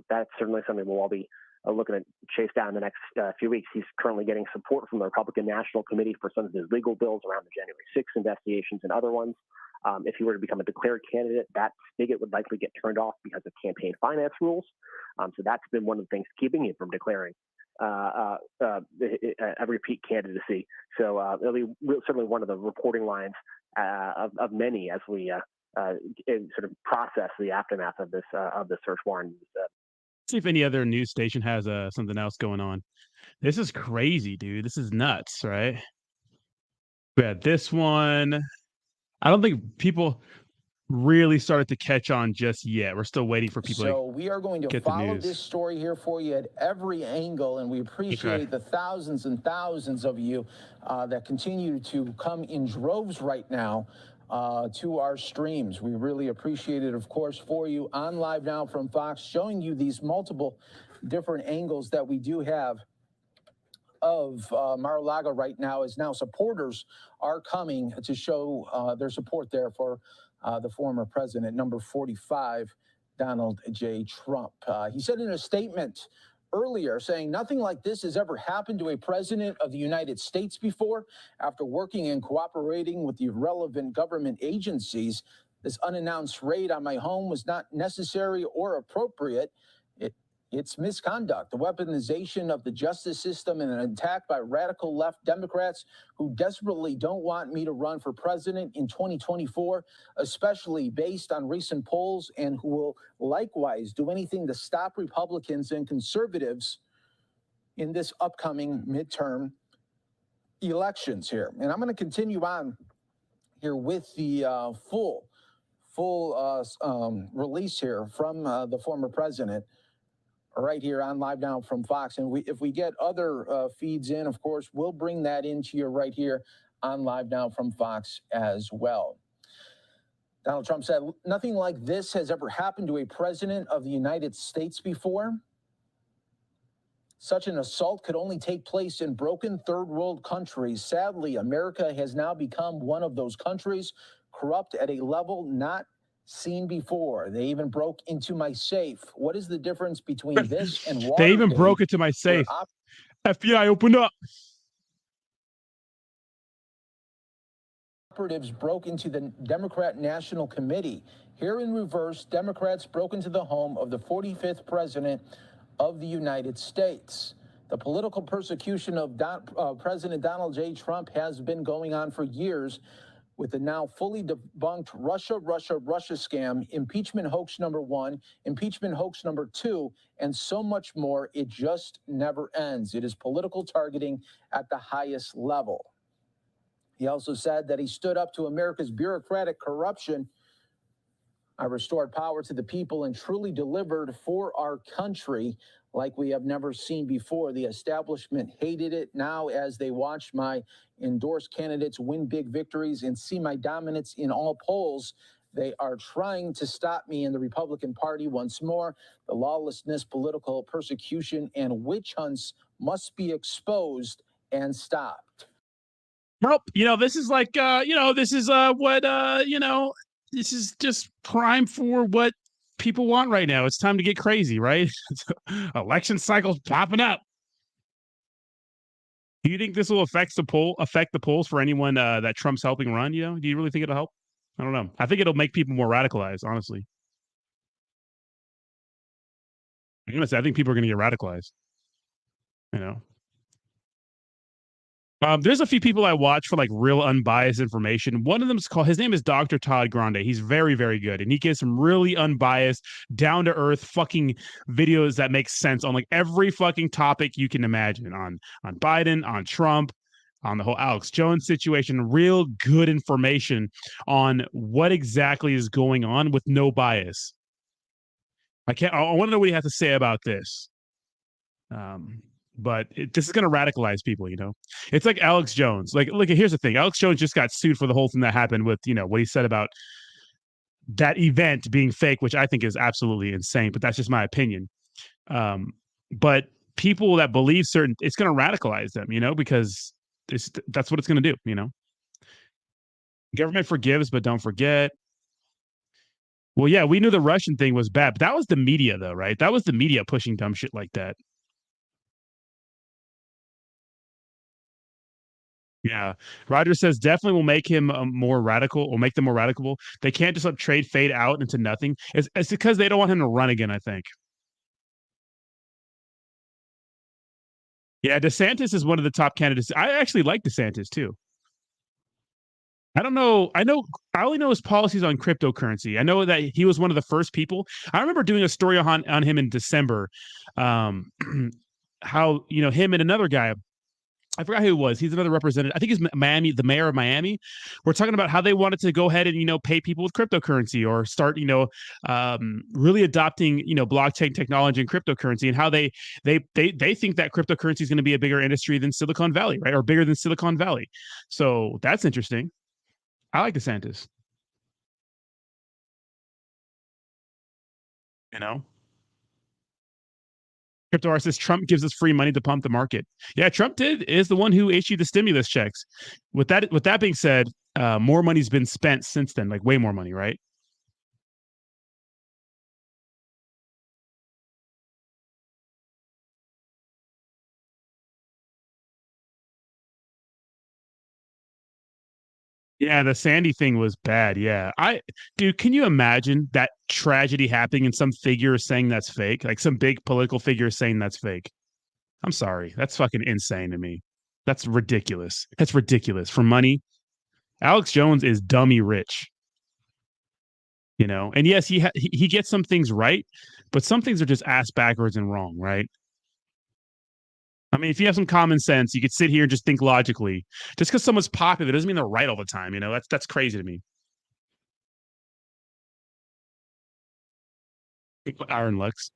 That's certainly something we'll all be looking to chase down in the next few weeks. He's currently getting support from the Republican National Committee for some of his legal bills around the January 6th investigations and other ones. If he were to become a declared candidate, that spigot would likely get turned off because of campaign finance rules. So that's been one of the things keeping him from declaring a repeat candidacy. So it'll be certainly one of the reporting lines of many as we sort of process the aftermath of this search warrant. See if any other news station has something else going on. This is crazy, dude. This is nuts, right? We had this one. I don't think people really started to catch on just yet. We're still waiting for people. So we are going to get follow this story here for you at every angle, and we appreciate the thousands and thousands of you that continue to come in droves right now to our streams. We really appreciate it, of course, for you on Live Now from Fox, showing you these multiple different angles that we do have of Mar-a-Lago right now, as now supporters are coming to show their support there for the former president, number 45, Donald J. Trump. He said in a statement earlier, saying nothing like this has ever happened to a president of the United States before. After working and cooperating with the relevant government agencies, this unannounced raid on my home was not necessary or appropriate. It's misconduct, the weaponization of the justice system, and an attack by radical left Democrats who desperately don't want me to run for president in 2024, especially based on recent polls, and who will likewise do anything to stop Republicans and conservatives in this upcoming midterm elections here. And I'm going to continue on here with the full release here from the former president, right here on Live Now from Fox. And if we get other feeds in, of course, we'll bring that into you right here on Live Now from Fox as well. Donald Trump said, nothing like this has ever happened to a president of the United States before. Such an assault could only take place in broken third world countries. Sadly, America has now become one of those countries, corrupt at a level not seen before. They even broke into my safe. What is the difference between this and Watergate? They even broke into my safe. FBI, open up. Operatives broke into the Democrat National Committee. Here in reverse, Democrats broke into the home of the 45th president of the United States. The political persecution of President Donald J. Trump has been going on for years, with the now fully debunked Russia scam, impeachment hoax number 1, impeachment hoax number 2, and so much more. It just never ends. It is political targeting at the highest level. He also said that he stood up to America's bureaucratic corruption. I restored power to the people and truly delivered for our country like we have never seen before. The establishment hated it. Now, as they watch my endorsed candidates win big victories and see my dominance in all polls, they are trying to stop me in the Republican Party once more. The lawlessness, political persecution, and witch hunts must be exposed and stopped. Well, this is like, this is this is just prime for what people want right now. It's time to get crazy, right? Election cycles popping up. Do you think this will affect the polls for anyone that Trump's helping run? Do you really think it'll help? I don't know. I think it'll make people more radicalized, honestly. Honestly, I think people are going to get radicalized. There's a few people I watch for like real unbiased information. One of them is his name is Dr. Todd Grande. He's very, very good. And he gives some really unbiased, down to earth fucking videos that make sense on like every fucking topic you can imagine on Biden, on Trump, on the whole Alex Jones situation. Real good information on what exactly is going on with no bias. I want to know what you have to say about this. But this is going to radicalize people, It's like Alex Jones. Like, look, here's the thing. Alex Jones just got sued for the whole thing that happened with, what he said about that event being fake, which I think is absolutely insane, but that's just my opinion. But people that believe it's going to radicalize them, because that's what it's going to do, Government forgives, but don't forget. Well, yeah, we knew the Russian thing was bad, but that was the media, though, right? That was the media pushing dumb shit like that. Yeah. Roger says definitely will make him more radical, or make them more radical. They can't just let trade fade out into nothing. It's because they don't want him to run again, I think. Yeah, DeSantis is one of the top candidates. I actually like DeSantis, too. I don't know. I only know his policies on cryptocurrency. I know that he was one of the first people. I remember doing a story on him in December. How, him and another guy, I forgot who it was. He's another representative. I think he's Miami, the mayor of Miami. We're talking about how they wanted to go ahead and, pay people with cryptocurrency, or start, really adopting, blockchain technology and cryptocurrency, and how they think that cryptocurrency is going to be a bigger industry than Silicon Valley, right? Or bigger than Silicon Valley. So that's interesting. I like DeSantis. CryptoR says Trump gives us free money to pump the market. Yeah, Trump is the one who issued the stimulus checks. With that being said, more money's been spent since then, like way more money, right? Yeah, the Sandy thing was bad. Yeah. Dude, can you imagine that tragedy happening and some figure saying that's fake? Like some big political figure saying that's fake. I'm sorry. That's fucking insane to me. That's ridiculous. That's ridiculous. For money, Alex Jones is dummy rich. And yes, he gets some things right, but some things are just ass backwards and wrong, right? I mean, if you have some common sense, you could sit here and just think logically. Just because someone's popular doesn't mean they're right all the time. That's crazy to me. Iron Lux.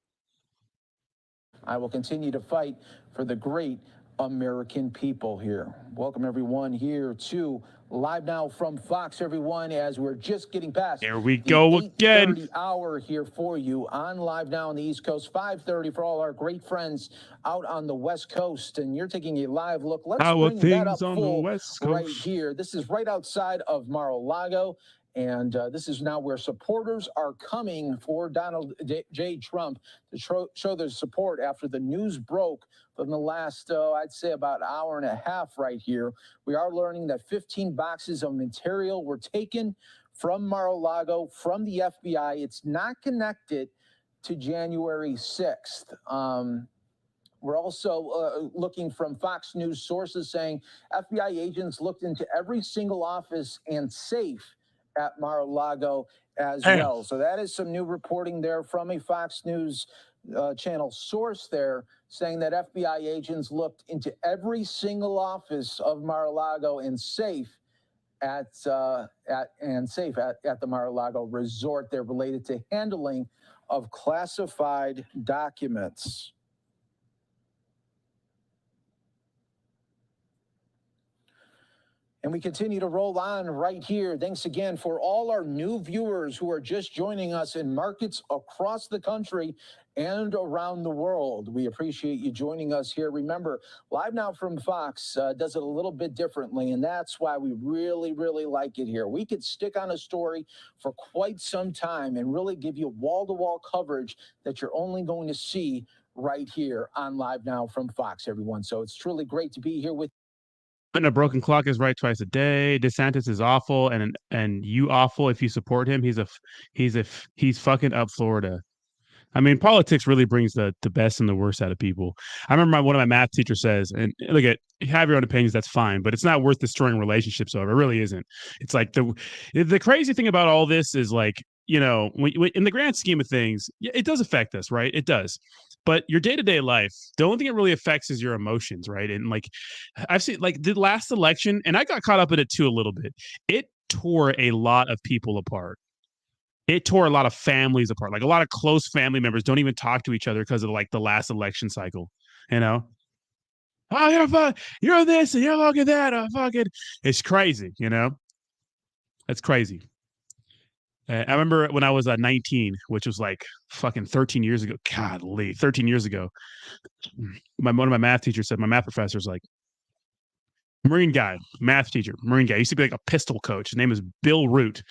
I will continue to fight for the great American people here. Welcome everyone here to Live Now from Fox, everyone, as we're just getting past there we go again. 8:30 hour here for you on Live Now on the East Coast, 5:30 for all our great friends out on the West Coast, and you're taking a live look. Let's bring that up on full the West Coast right here. This is right outside of Mar-a-Lago. And this is now where supporters are coming for Donald J. Trump to show their support after the news broke from the last, I'd say about an hour and a half right here. We are learning that 15 boxes of material were taken from Mar-a-Lago, from the FBI. It's not connected to January 6th. We're also looking from Fox News sources saying FBI agents looked into every single office and safe at Mar-a-Lago as well. So that is some new reporting there from a Fox News channel source there, saying that FBI agents looked into every single office of Mar-a-Lago and safe at the Mar-a-Lago resort. They're related to handling of classified documents. And we continue to roll on right here. Thanks again for all our new viewers who are just joining us in markets across the country and around the world. We appreciate you joining us here. Remember, Live Now from Fox does it a little bit differently, and that's why we really, really like it here. We could stick on a story for quite some time and really give you wall-to-wall coverage that you're only going to see right here on Live Now from Fox, everyone. So it's truly great to be here with you. And a broken clock is right twice a day. DeSantis is awful, and you awful if you support him. He's fucking up Florida. I mean, politics really brings the best and the worst out of people. I remember one of my math teachers says, and look, you have your own opinions, that's fine, but it's not worth destroying relationships over. It really isn't. It's like the crazy thing about all this is, like, in the grand scheme of things, it does affect us, right? It does. But your day-to-day life, the only thing it really affects is your emotions, right? And like, I've seen, like, the last election, and I got caught up in it too a little bit. It tore a lot of people apart. It tore a lot of families apart. Like, a lot of close family members don't even talk to each other because of, like, the last election cycle, Oh, you're this and you're look at that. It's crazy, you know? That's crazy. I remember when I was 19, which was like fucking 13 years ago. Godly, 13 years ago. One of my math teachers said, my math professor's like, Marine guy, math teacher, Marine guy. He used to be like a pistol coach. His name is Bill Root.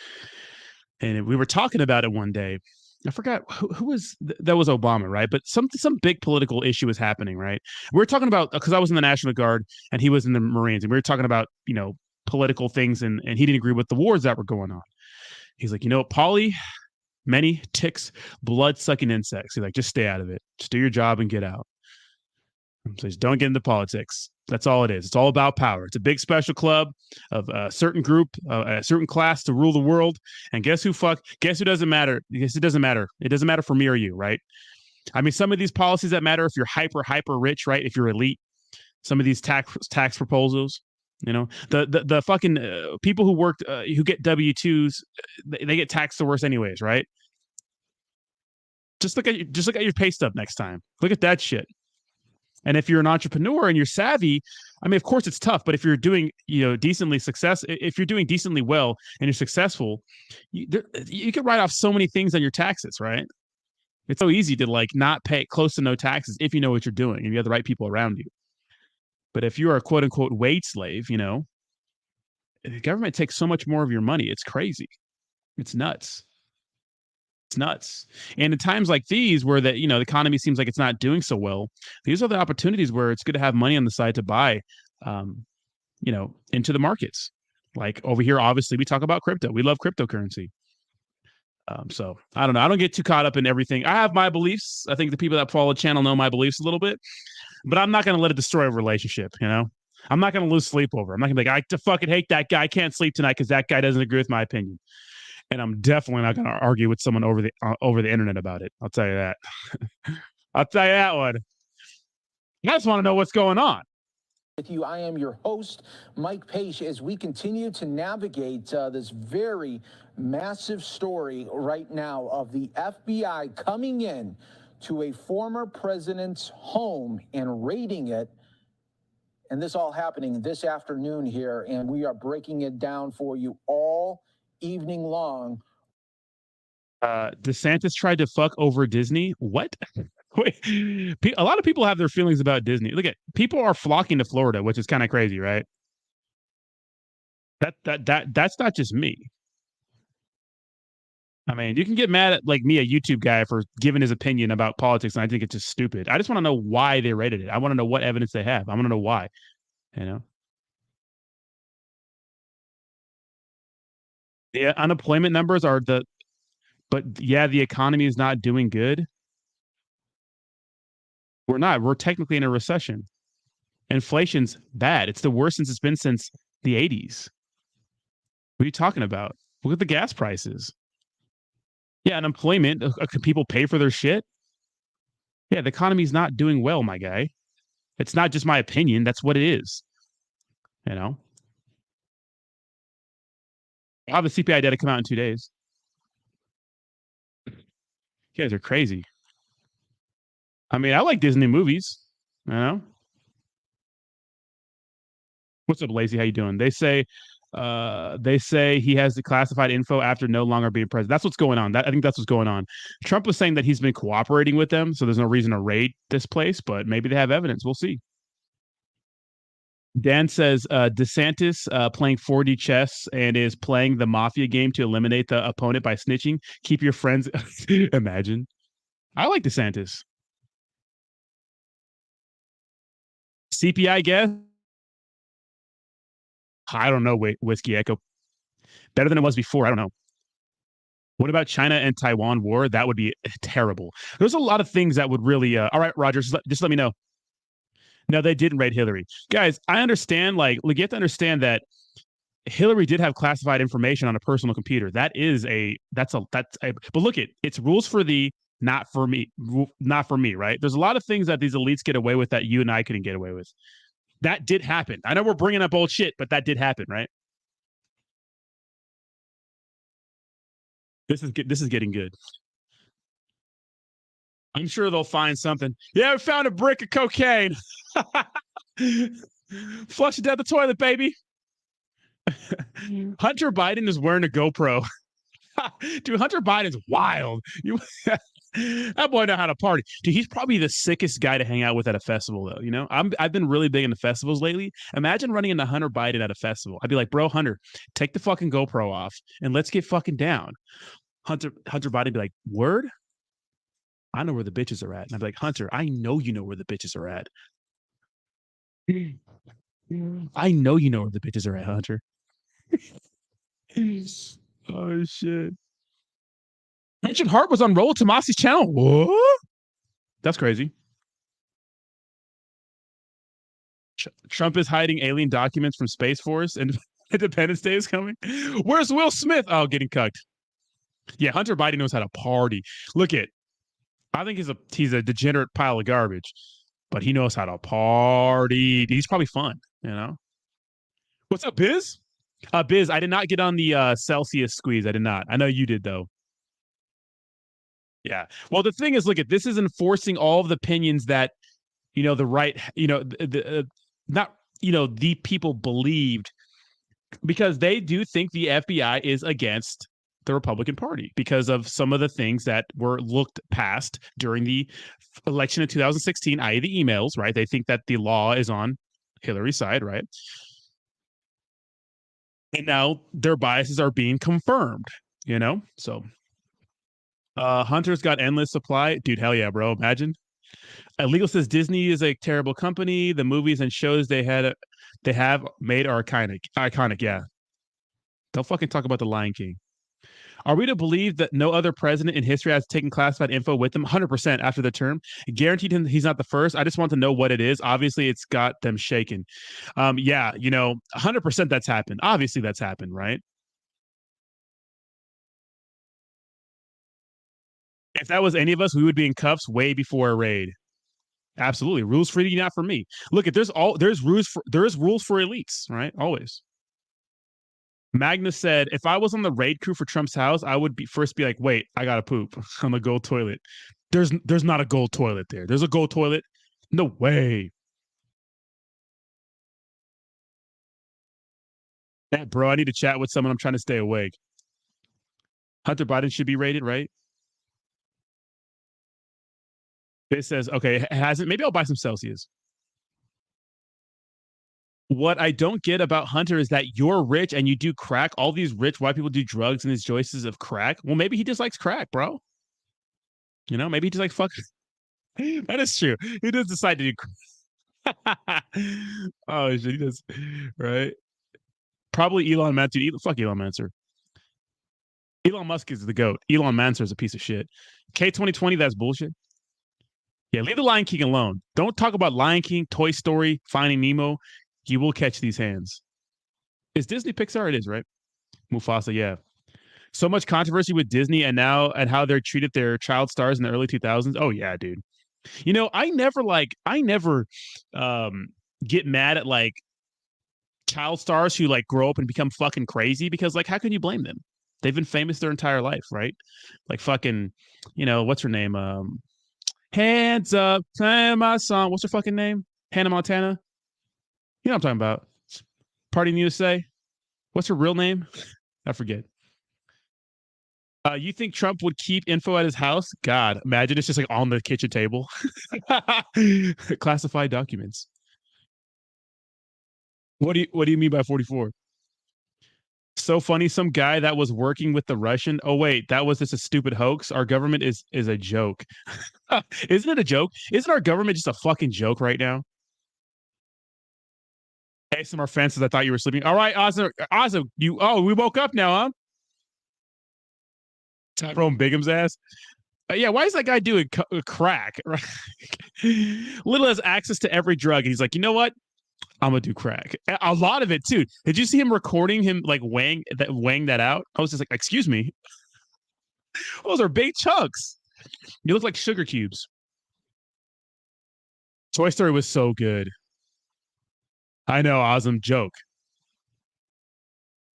And we were talking about it one day. I forgot who was that was Obama, right? But some big political issue was happening, right? We were talking about because I was in the National Guard and he was in the Marines, and we were talking about political things, and he didn't agree with the wars that were going on. He's like, many ticks, blood-sucking insects. He's like, just stay out of it. Just do your job and get out. So just don't get into politics. That's all it is. It's all about power. It's a big special club of a certain group, a certain class to rule the world. And guess who doesn't matter? Guess it doesn't matter. It doesn't matter for me or you, right? I mean, some of these policies that matter if you're hyper rich, right? If you're elite, some of these tax proposals, the fucking people who worked, who get W-2s, they get taxed the worst anyways, right? Just look at your pay stub next time. Look at that shit. And if you're an entrepreneur and you're savvy, I mean, of course it's tough, but if you're doing, if you're doing decently well and you're successful, you can write off so many things on your taxes, right? It's so easy to not pay close to no taxes if you know what you're doing and you have the right people around you. But if you're a quote unquote wage slave, the government takes so much more of your money. It's crazy. It's nuts. It's nuts. And in times like these where the economy seems like it's not doing so well, these are the opportunities where it's good to have money on the side to buy, into the markets. Like over here, obviously, we talk about crypto. We love cryptocurrency. So I don't know. I don't get too caught up in everything. I have my beliefs. I think the people that follow the channel know my beliefs a little bit, but I'm not going to let it destroy a relationship. I'm not going to lose sleep over. I'm not going to be like, I fucking hate that guy. I can't sleep tonight because that guy doesn't agree with my opinion. And I'm definitely not going to argue with someone over the internet about it. I'll tell you that. I'll tell you that one. I just want to know what's going on. With you, I am your host, Mike Page, as we continue to navigate this very massive story right now of the FBI coming in to a former president's home and raiding it. And this all happening this afternoon here, and we are breaking it down for you all evening long. DeSantis tried to fuck over Disney. What? Wait, a lot of people have their feelings about Disney. Look at people are flocking to Florida, which is kind of crazy, right? That's not just me. I mean, you can get mad at me, a YouTube guy, for giving his opinion about politics, and I think it's just stupid. I just want to know why they raided it. I want to know what evidence they have. I want to know why. The unemployment numbers are the economy is not doing good. We're not. We're technically in a recession. Inflation's bad. It's the worst since it's been since the 80s. What are you talking about? Look at the gas prices. Yeah, unemployment. Can people pay for their shit? Yeah, the economy's not doing well, my guy. It's not just my opinion. That's what it is. I'll have the CPI data come out in 2 days. You guys are crazy. I mean, I like Disney movies. What's up, Lazy? How you doing? They say he has the classified info after no longer being president. That's what's going on. I think that's what's going on. Trump was saying that he's been cooperating with them, so there's no reason to raid this place, but maybe they have evidence. We'll see. Dan says DeSantis playing 4D chess and is playing the mafia game to eliminate the opponent by snitching. Keep your friends. Imagine. I like DeSantis. CPI guess? I don't know, Whiskey Echo. Better than it was before. I don't know. What about China and Taiwan war? That would be terrible. There's a lot of things that would really... all right, Roger, just let me know. No, they didn't raid Hillary. Guys, I understand, you have to understand that Hillary did have classified information on a personal computer. But look it's rules for thee, not for me, right? There's a lot of things that these elites get away with that you and I couldn't get away with. That did happen. I know we're bringing up old shit, but that did happen, right? This is getting good. I'm sure they'll find something. Yeah, we found a brick of cocaine. Flush it down the toilet, baby. Hunter Biden is wearing a GoPro. Dude, Hunter Biden's wild. That boy know how to party. Dude, he's probably the sickest guy to hang out with at a festival, though. You know, I've been really big into festivals lately. Imagine running into Hunter Biden at a festival. I'd be like, bro, Hunter, take the fucking GoPro off and let's get fucking down. Hunter Biden would be like, word? I know where the bitches are at. And I'd be like, Hunter, I know you know where the bitches are at. I know you know where the bitches are at, Hunter. Oh shit. Richard Hart was on Roll Tomasi's channel. What? That's crazy. Trump is hiding alien documents from Space Force and Independence Day is coming. Where's Will Smith? Oh, getting cucked. Yeah, Hunter Biden knows how to party. Look at, I think he's a degenerate pile of garbage, but he knows how to party. He's probably fun, you know? What's up, Biz? Biz, I did not get on the Celsius squeeze. I did not. I know you did, though. Yeah. Well, the thing is, look at this is enforcing all of the opinions that, you know, the right, you know, not, you know, the people believed, because they do think the FBI is against the Republican Party because of some of the things that were looked past during the election of 2016, i.e. the emails, right? They think that the law is on Hillary's side, right? And now their biases are being confirmed, you know? So Hunter's got endless supply. Dude, hell yeah, bro. Imagine. Legal says Disney is a terrible company. The movies and shows they have made are iconic. Yeah. Don't fucking talk about The Lion King. Are we to believe that no other president in history has taken classified info with them? 100% after the term. Guaranteed he's not the first. I just want to know what it is. Obviously, it's got them shaken. Yeah, you know, 100% that's happened. Obviously, that's happened, right? If that was any of us, we would be in cuffs way before a raid. Absolutely. Rules for you, not for me. Look, there is rules for elites, right? Always. Magnus said, if I was on the raid crew for Trump's house, I would be like, wait, I gotta poop on the gold toilet. There's not a gold toilet there. There's a gold toilet. No way. Yeah, bro, I need to chat with someone. I'm trying to stay awake. Hunter Biden should be raided, right? It says, okay, it hasn't. Maybe I'll buy some Celsius. What I don't get about Hunter is that you're rich and you do crack. All these rich white people do drugs and his choices of crack. Well, maybe he just likes crack, bro. You know, maybe he just like fuck. That is true. He does decide to do crack. Oh shit, he does. Right? Probably Elon Musk. Dude, fuck Elon Musk. Elon Musk is the GOAT. Elon Musk is a piece of shit. K2020, that's bullshit. Yeah, leave the Lion King alone. Don't talk about Lion King, Toy Story, Finding Nemo. You will catch these hands. Is Disney Pixar? It is, right? Mufasa, yeah. So much controversy with Disney and now and how they're treated their child stars in the early 2000s. Oh yeah, dude. You know, I never get mad at like child stars who like grow up and become fucking crazy, because like how can you blame them? They've been famous their entire life, right? Like fucking, you know, what's her name? Hands Up, play my song. What's her fucking name? Hannah Montana. You know what I'm talking about. Party in the USA. What's her real name? I forget. You think Trump would keep info at his house? God, imagine it's just like on the kitchen table. Classified documents. What do you mean by 44? So funny. Some guy that was working with the Russian. Oh wait, that was just a stupid hoax. Our government is a joke. Isn't it a joke? Isn't our government just a fucking joke right now? Hey, some of our fans says I thought you were sleeping. All right, Ozzy, we woke up now, huh? Tyrone Bigum's ass. Yeah, why is that guy doing crack? Little has access to every drug, and he's like, you know what? I'm gonna do crack. A lot of it too. Did you see him recording him like weighing that out? I was just like, excuse me. Those are big chunks. You look like sugar cubes. Toy Story was so good. I know, awesome joke.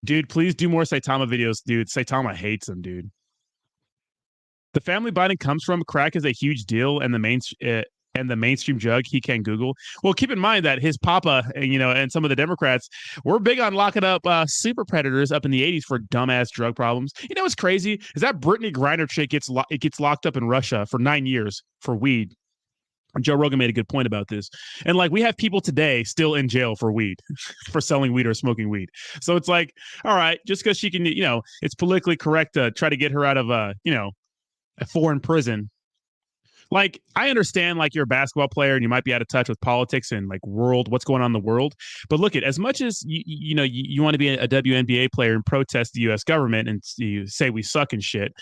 Dude, please do more Saitama videos, dude. Saitama hates him, dude. The family Biden comes from, crack is a huge deal, and the and the mainstream jug he can Google. Well, keep in mind that his papa, and some of the Democrats were big on locking up super predators up in the 80s for dumbass drug problems. You know what's crazy is that Brittany Griner chick gets locked up in Russia for 9 years for weed. Joe Rogan made a good point about this. And like, we have people today still in jail for weed, for selling weed or smoking weed. So it's like, all right, just because she can, it's politically correct to try to get her out of a foreign prison. Like, I understand, like, you're a basketball player and you might be out of touch with politics and like what's going on in the world. But look, as much as you want to be a WNBA player and protest the U.S. government and you say we suck and shit,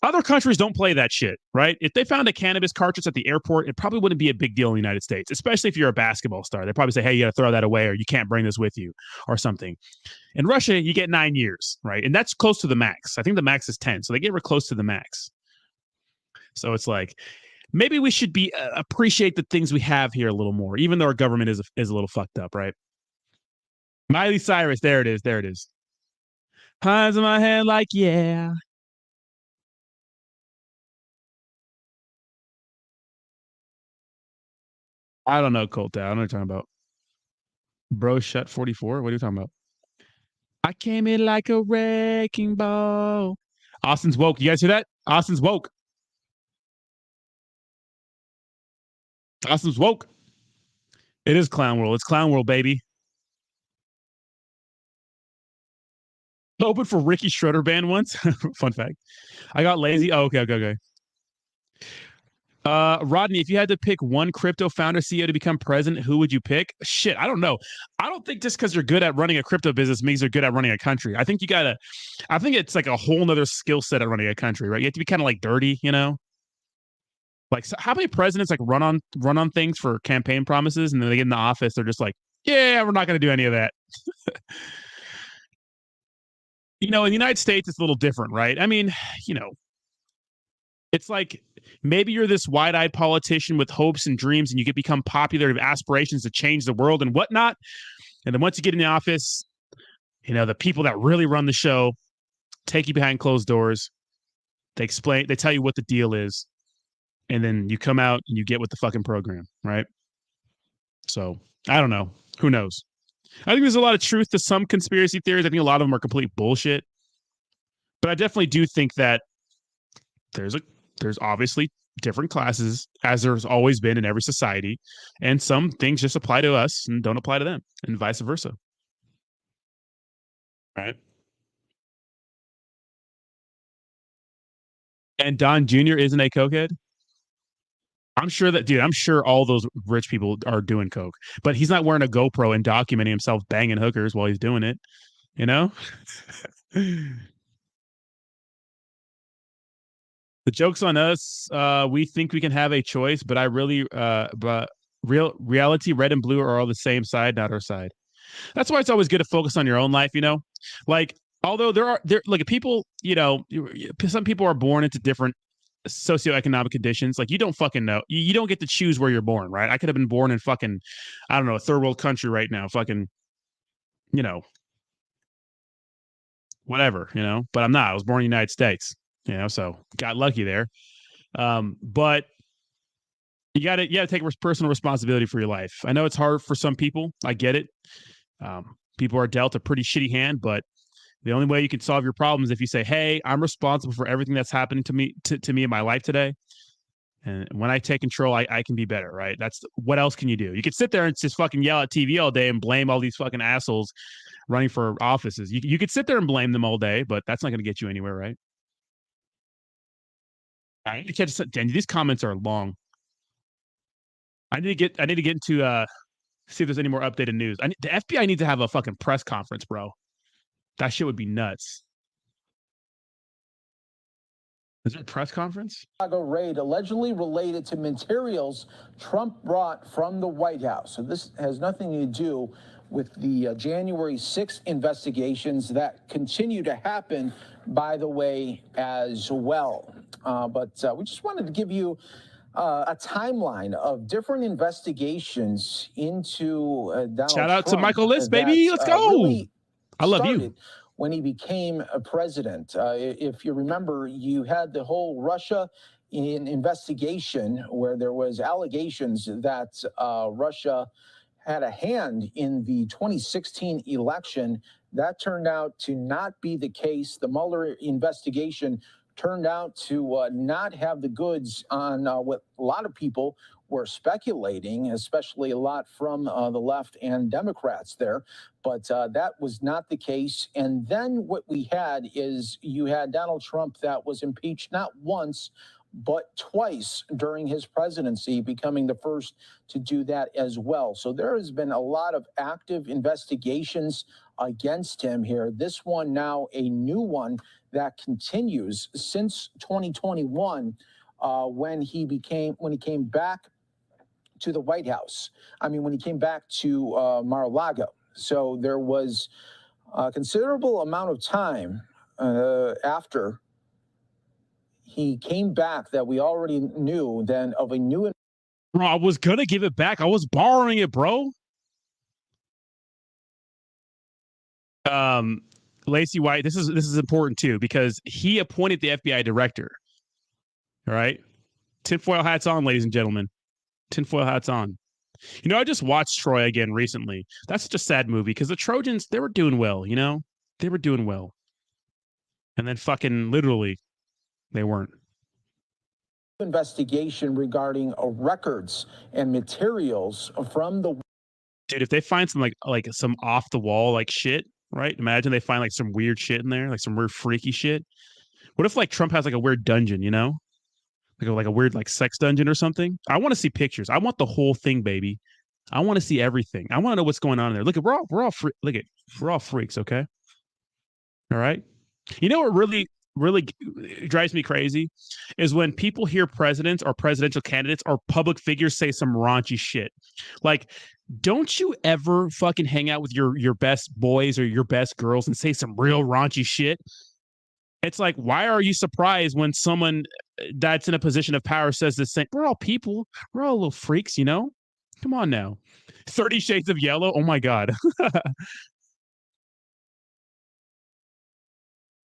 other countries don't play that shit, right? If they found a cannabis cartridge at the airport, it probably wouldn't be a big deal in the United States, especially if you're a basketball star. They'd probably say, hey, you got to throw that away, or you can't bring this with you, or something. In Russia, you get 9 years, right? And that's close to the max. I think the max is 10, so they get real close to the max. So it's like, maybe we should be appreciate the things we have here a little more, even though our government is a little fucked up, right? Miley Cyrus, there it is. Hands in my head, like, yeah. I don't know, Colt. I don't know what you're talking about. Bro, shut 44. What are you talking about? I came in like a wrecking ball. Austin's woke. You guys hear that? Austin's woke. Austin's woke. It is Clown World. It's Clown World, baby. Open for Ricky Schroeder band once. Fun fact. I got lazy. Oh, okay. Rodney, if you had to pick one crypto founder CEO to become president, who would you pick? Shit, I don't know. I don't think just because you're good at running a crypto business means you're good at running a country. I think it's like a whole nother skill set at running a country, right? You have to be kind of like dirty, Like, so how many presidents like run on things for campaign promises, and then they get in the office, they're just like, yeah, we're not going to do any of that. In the United States, it's a little different, right? I mean, it's like maybe you're this wide-eyed politician with hopes and dreams, and you become popular, have aspirations to change the world and whatnot. And then once you get in the office, the people that really run the show take you behind closed doors. They tell you what the deal is. And then you come out and you get with the fucking program, right? So I don't know. Who knows? I think there's a lot of truth to some conspiracy theories. I think a lot of them are complete bullshit. But I definitely do think that there's obviously different classes, as there's always been in every society. And some things just apply to us and don't apply to them, and vice versa. Right? And Don Jr. isn't a cokehead? I'm sure all those rich people are doing coke, but he's not wearing a GoPro and documenting himself banging hookers while he's doing it, The joke's on us. We think we can have a choice, but reality, red and blue are all the same side, not our side. That's why it's always good to focus on your own life, Like, although people, some people are born into different socioeconomic conditions. Like, you don't fucking know. You don't get to choose where you're born, right? I could have been born in fucking, I don't know, a third world country right now, fucking, whatever, but I'm not. I was born in the United States, so got lucky there. But you gotta take personal responsibility for your life. I know it's hard for some people. I get it. People are dealt a pretty shitty hand, but the only way you can solve your problems is if you say, hey, I'm responsible for everything that's happening to me in my life today. And when I take control, I can be better, right? What else can you do? You could sit there and just fucking yell at TV all day and blame all these fucking assholes running for offices. You could sit there and blame them all day, but that's not going to get you anywhere, right? I need to catch Danny. These comments are long. I need to get into see if there's any more updated news. The FBI needs to have a fucking press conference, bro. That shit would be nuts. Is there a press conference? Chicago raid allegedly related to materials Trump brought from the White House. So this has nothing to do with the January 6th investigations that continue to happen, by the way, as well. But we just wanted to give you a timeline of different investigations into Donald Shout out Trump to Michael List, baby. Let's go. Really I love you. When he became a president. If you remember, you had the whole Russia an investigation where there was allegations that Russia had a hand in the 2016 election. That turned out to not be the case. The Mueller investigation turned out to not have the goods on what a lot of people were speculating, especially a lot from the left and Democrats there. But that was not the case. And then what we had is you had Donald Trump that was impeached not once, but twice during his presidency, becoming the first to do that as well. So there has been a lot of active investigations against him here. This one now a new one that continues since 2021 when he came back to the White House. I mean, when he came back to Mar-a-Lago. So there was a considerable amount of time after he came back that we already knew then of a new. Bro, I was gonna give it back. I was borrowing it, bro. Lacey White, this is important too, because he appointed the FBI director. All right. Tinfoil hats on, ladies and gentlemen. Tinfoil hats on. You know, I just watched Troy again recently. That's such a sad movie because the Trojans, they were doing well, you know? They were doing well. And then fucking literally, they weren't. Investigation regarding records and materials from the. Dude, if they find some like some off the wall like shit, right? Imagine they find like some weird shit in there, like some weird freaky shit. What if like Trump has like a weird dungeon, you know? Like a weird like sex dungeon or something? I want to see pictures. I want the whole thing, baby. I want to see everything. I want to know what's going on in there. Look at we're all freaks, okay? All right. You know what really drives me crazy is when people hear presidents or presidential candidates or public figures say some raunchy shit. Like, don't you ever fucking hang out with your best boys or your best girls and say some real raunchy shit? It's like, why are you surprised when someone that's in a position of power says the same? We're all people. We're all little freaks, you know? Come on now. 30 Shades of Yellow. Oh my God.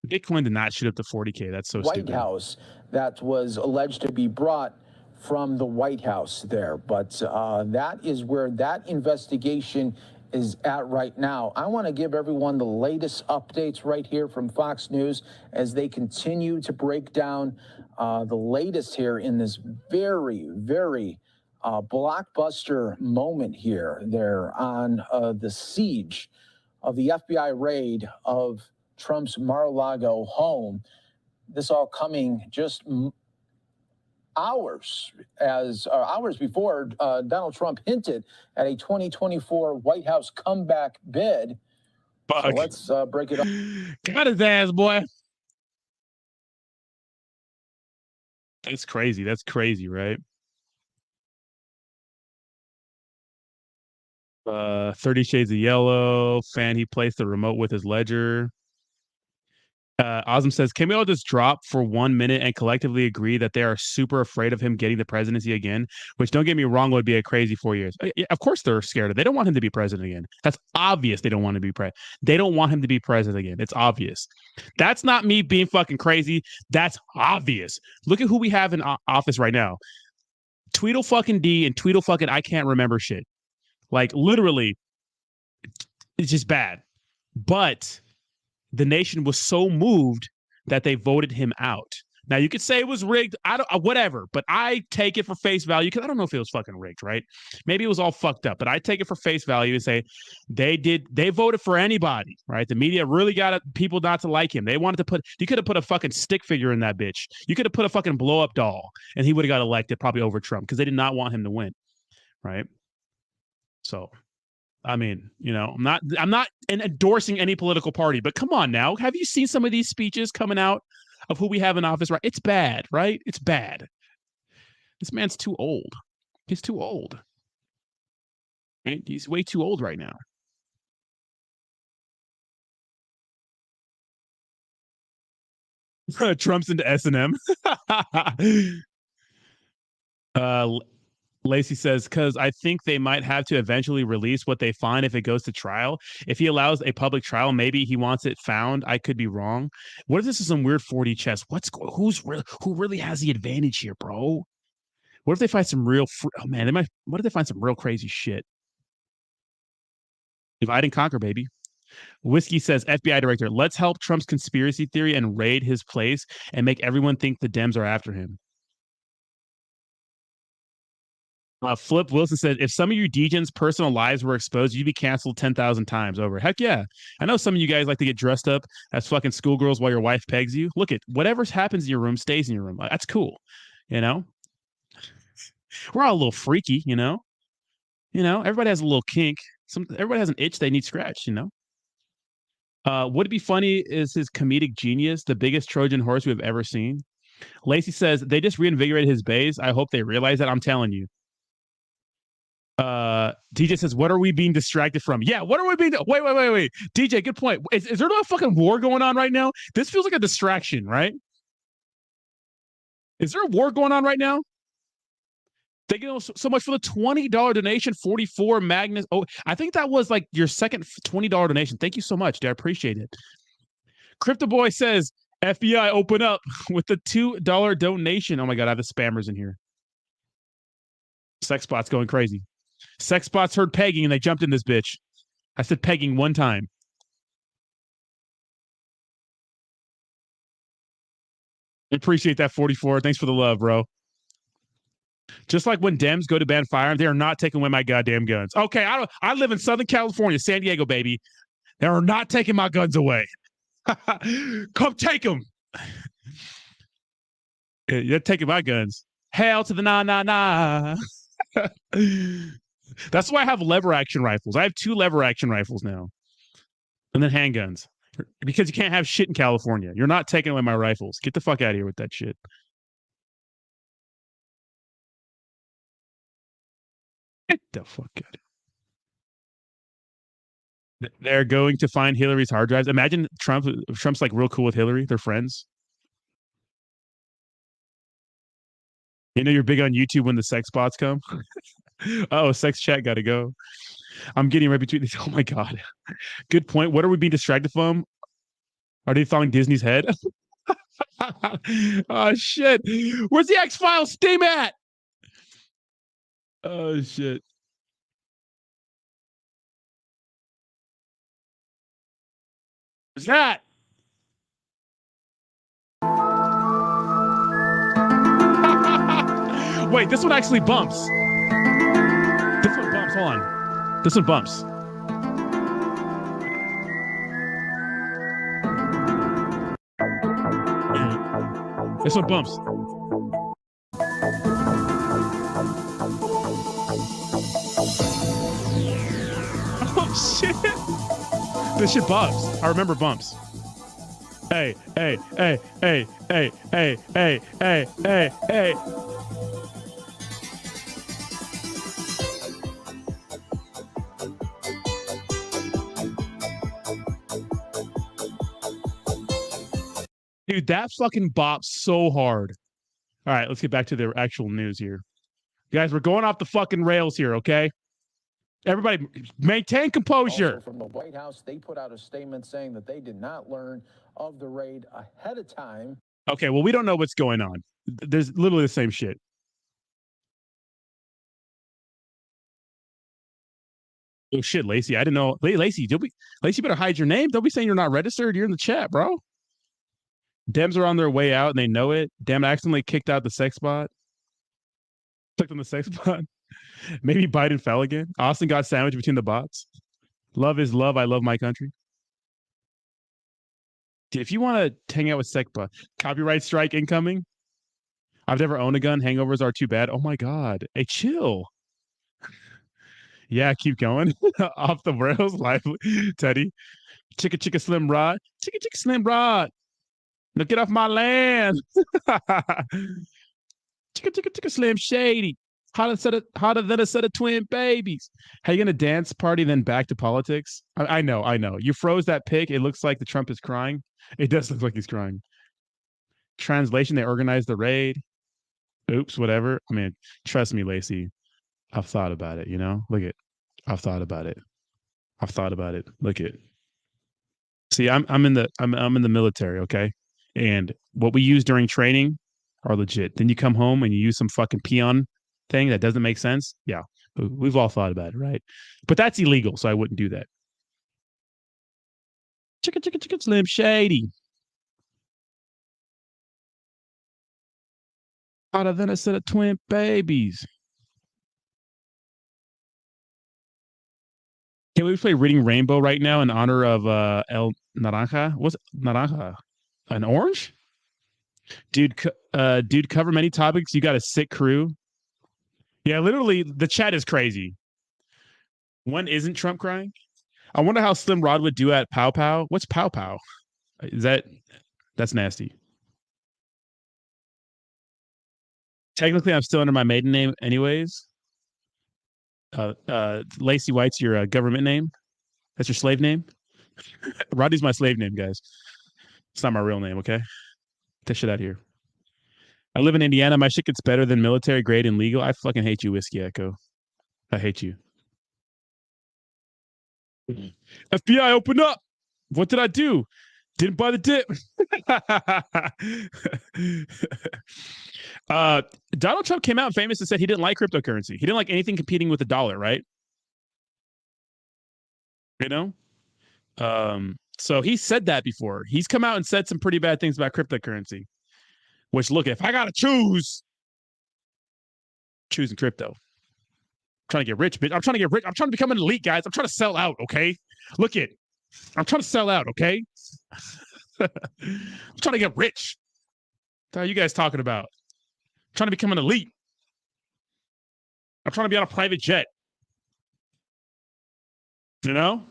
Bitcoin did not shoot up to 40K. That's so White stupid. House that was alleged to be brought from the White House there. But that is where that investigation is at right now. I want to give everyone the latest updates right here from Fox News as they continue to break down the latest here in this very, very blockbuster moment here. They're on the siege of the FBI raid of Trump's Mar-a-Lago home. This all coming just hours before Donald Trump hinted at a 2024 White House comeback bid. Fuck. So let's break it up. Got his ass, boy. That's crazy. That's crazy, right? 30 Shades of Yellow. Fan he placed the remote with his ledger. Ozm says, can we all just drop for 1 minute and collectively agree that they are super afraid of him getting the presidency again? Which, don't get me wrong, would be a crazy 4 years. Of course they're scared of it. They don't want him to be president again. That's obvious. They don't want to be president. They don't want him to be president again. It's obvious. That's not me being fucking crazy. That's obvious. Look at who we have in office right now. Tweedle fucking D and Tweedle fucking I can't remember shit. Like, literally, it's just bad. But the nation was so moved that they voted him out. Now, you could say it was rigged. I don't, whatever, but I take it for face value because I don't know if it was fucking rigged, right? Maybe it was all fucked up, but I take it for face value and say they voted for anybody, right? The media really got people not to like him. They wanted to you could have put a fucking stick figure in that bitch. You could have put a fucking blow up doll and he would have got elected probably over Trump because they did not want him to win, right? So, I mean, you know, I'm not endorsing any political party, but come on now. Have you seen some of these speeches coming out of who we have in office? Right? It's bad, right? It's bad. This man's too old. He's too old. Right? He's way too old right now. Trump's into S&M. Lacey says, because I think they might have to eventually release what they find if it goes to trial. If he allows a public trial, maybe he wants it found. I could be wrong. What if this is some weird 4D chess? Who really has the advantage here, bro? What if they find some real? Oh man, what if they find some real crazy shit? Divide and conquer, baby. Whiskey says, FBI director, let's help Trump's conspiracy theory and raid his place and make everyone think the Dems are after him. Flip Wilson said, if some of you degens' personal lives were exposed, you'd be canceled 10,000 times over. Heck yeah. I know some of you guys like to get dressed up as fucking schoolgirls while your wife pegs you. Look at whatever happens in your room stays in your room. That's cool. You know, we're all a little freaky, you know, everybody has a little kink. Everybody has an itch they need scratched, you know. Would it be funny is his comedic genius, the biggest Trojan horse we've ever seen? Lacey says, they just reinvigorated his base. I hope they realize that. I'm telling you. DJ says, what are we being distracted from? Yeah, what are we being? Wait. DJ, good point. Is there no fucking war going on right now? This feels like a distraction, right? Is there a war going on right now? Thank you so much for the $20 donation, 44 Magnus. Oh, I think that was like your second $20 donation. Thank you so much, dude. I appreciate it. Crypto Boy says, FBI open up with the $2 donation. Oh my God, I have the spammers in here. Sexbot's going crazy. Sexbots heard pegging and they jumped in this bitch. I said pegging one time. I appreciate that, 44. Thanks for the love, bro. Just like when Dems go to ban firearms, they are not taking away my goddamn guns. Okay, I live in Southern California, San Diego, baby. They are not taking my guns away. Come take them. You're taking my guns. Hell to the nah. That's why I have lever action rifles. I have 2 lever action rifles now. And then handguns. Because you can't have shit in California. You're not taking away my rifles. Get the fuck out of here with that shit. Get the fuck out of here. They're going to find Hillary's hard drives. Imagine Trump's like real cool with Hillary. They're friends. You know you're big on YouTube when the sex bots come? Oh, sex chat got to go. I'm getting right between these. Oh my God. Good point. What are we being distracted from? Are they following Disney's head? Oh, shit. Where's the X-Files Steam at? Oh, shit. What's that? Wait, this one actually bumps. This one bumps. Hold on. This one bumps. This one bumps. Oh, shit. This shit bumps. I remember bumps. Hey. Dude, that fucking bops so hard. All right, let's get back to the actual news here. Guys, we're going off the fucking rails here, okay? Everybody, maintain composure. Also from the White House, they put out a statement saying that they did not learn of the raid ahead of time. Okay, well, we don't know what's going on. There's literally the same shit. Oh shit, Lacey! I didn't know. Lacey, Lacey, better hide your name. Don't be saying you're not registered. You're in the chat, bro. Dems are on their way out and they know it. Dem accidentally kicked out the sex bot. Clicked on the sex bot. Maybe Biden fell again. Austin got sandwiched between the bots. Love is love. I love my country. Dude, if you want to hang out with sex bot, copyright strike incoming. I've never owned a gun. Hangovers are too bad. Oh my God. Hey, chill. Yeah, keep going. Off the rails, lively. Teddy. Chicka slim rod. Chicka slim rod. Now get off my land. Chicka slim shady. Hotter than a set of twin babies. How you gonna dance party then back to politics? I know. You froze that pic. It looks like the Trump is crying. It does look like he's crying. Translation, they organized the raid. Oops, whatever. I mean, trust me, Lacey. I've thought about it. Look at, I've thought about it. I've thought about it. Look at. See, I'm in the military, okay, and what we use during training are legit. Then you come home and you use some fucking peon thing that doesn't make sense. Yeah, we've all thought about it, right? But that's illegal, so I wouldn't do that. Chicken, Slim Shady. Hotter than a set of twin babies. Can we play Reading Rainbow right now in honor of El Naranja? What's Naranja? An orange? Dude, cover many topics. You got a sick crew. Yeah, literally, the chat is crazy. When isn't Trump crying? I wonder how Slim Rod would do at Pow Pow. What's Pow Pow? That's nasty. Technically, I'm still under my maiden name anyways. Lacey White's your government name. That's your slave name. Roddy's my slave name, guys. It's not my real name, okay? Get that shit out here. I live in Indiana. My shit gets better than military grade and legal. I fucking hate you, Whiskey Echo. I hate you. FBI, open up. What did I do? Didn't buy the dip. Donald Trump came out famous and said he didn't like cryptocurrency. He didn't like anything competing with the dollar, right? So he said that before. He's come out and said some pretty bad things about cryptocurrency. Which, look, if I gotta choosing crypto. I'm trying to get rich, bitch. I'm trying to get rich. I'm trying to become an elite, guys. I'm trying to sell out, okay? Look it. I'm trying to sell out, okay? I'm trying to get rich. What are you guys talking about? I'm trying to become an elite. I'm trying to be on a private jet. I don't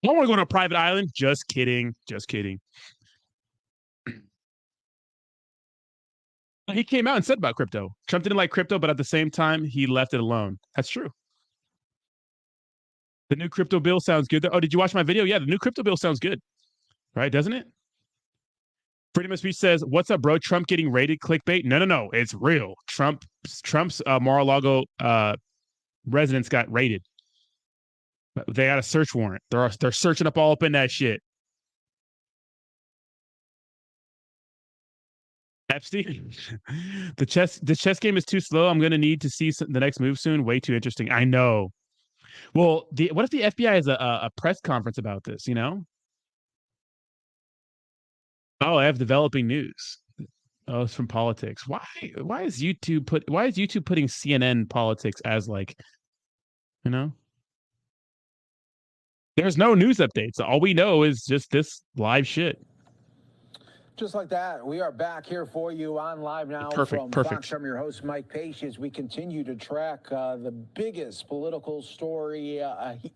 want to go to a private island. Just kidding. Just kidding. He came out and said about crypto. Trump didn't like crypto, but at the same time, he left it alone. That's true. The new crypto bill sounds good. Oh, did you watch my video? Yeah, the new crypto bill sounds good. Right, doesn't it? Freedom of Speech says, what's up, bro? Trump getting raided clickbait? No. It's real. Trump's Mar-a-Lago residents got raided. They got a search warrant. They're searching up in that shit. Epstein, the chess game is too slow. I'm gonna need to see the next move soon. Way too interesting. I know. Well, what if the FBI has a press conference about this? Oh, I have developing news. Oh, it's from politics. Why is YouTube putting CNN politics as like, There's no news updates. All we know is just this live shit. Just like that, we are back here for you on Live Now from Fox. I'm your host, Mike Page, as we continue to track the biggest political story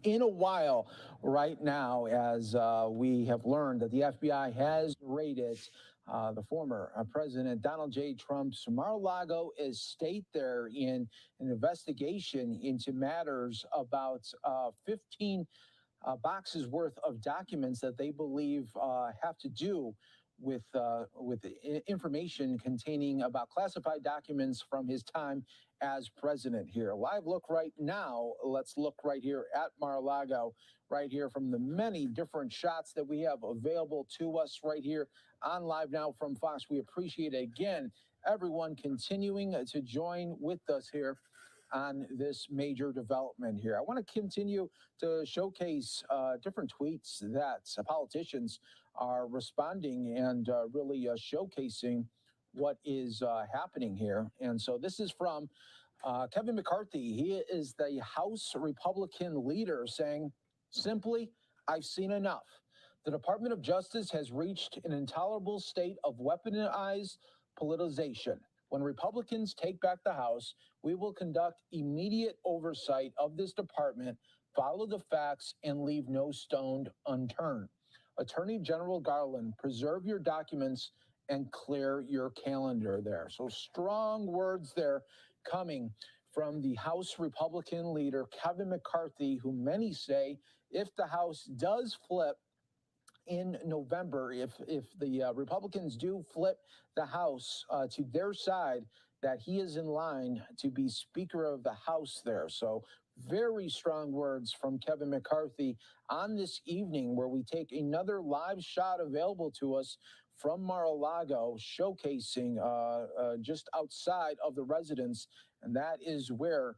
in a while right now, as we have learned that the FBI has raided the former President Donald J. Trump's Mar-a-Lago estate there in an investigation into matters about 15 boxes worth of documents that they believe have to do with information containing about classified documents from his time as president here. Live look right now. Let's look right here at Mar-a-Lago, right here from the many different shots that we have available to us right here on Live Now from Fox. We appreciate, again, everyone continuing to join with us here on this major development here. I want to continue to showcase different tweets that politicians are responding and really showcasing what is happening here. And so this is from Kevin McCarthy. He is the House Republican leader, saying, simply, I've seen enough. The Department of Justice has reached an intolerable state of weaponized politicization. When Republicans take back the House, we will conduct immediate oversight of this department, follow the facts, and leave no stone unturned. Attorney General Garland, preserve your documents and clear your calendar there. So strong words there coming from the House Republican leader, Kevin McCarthy, who many say if the House does flip in November, if the Republicans do flip the House to their side, that he is in line to be Speaker of the House there. So very strong words from Kevin McCarthy on this evening, where we take another live shot available to us from Mar-a-Lago, showcasing just outside of the residence. And that is where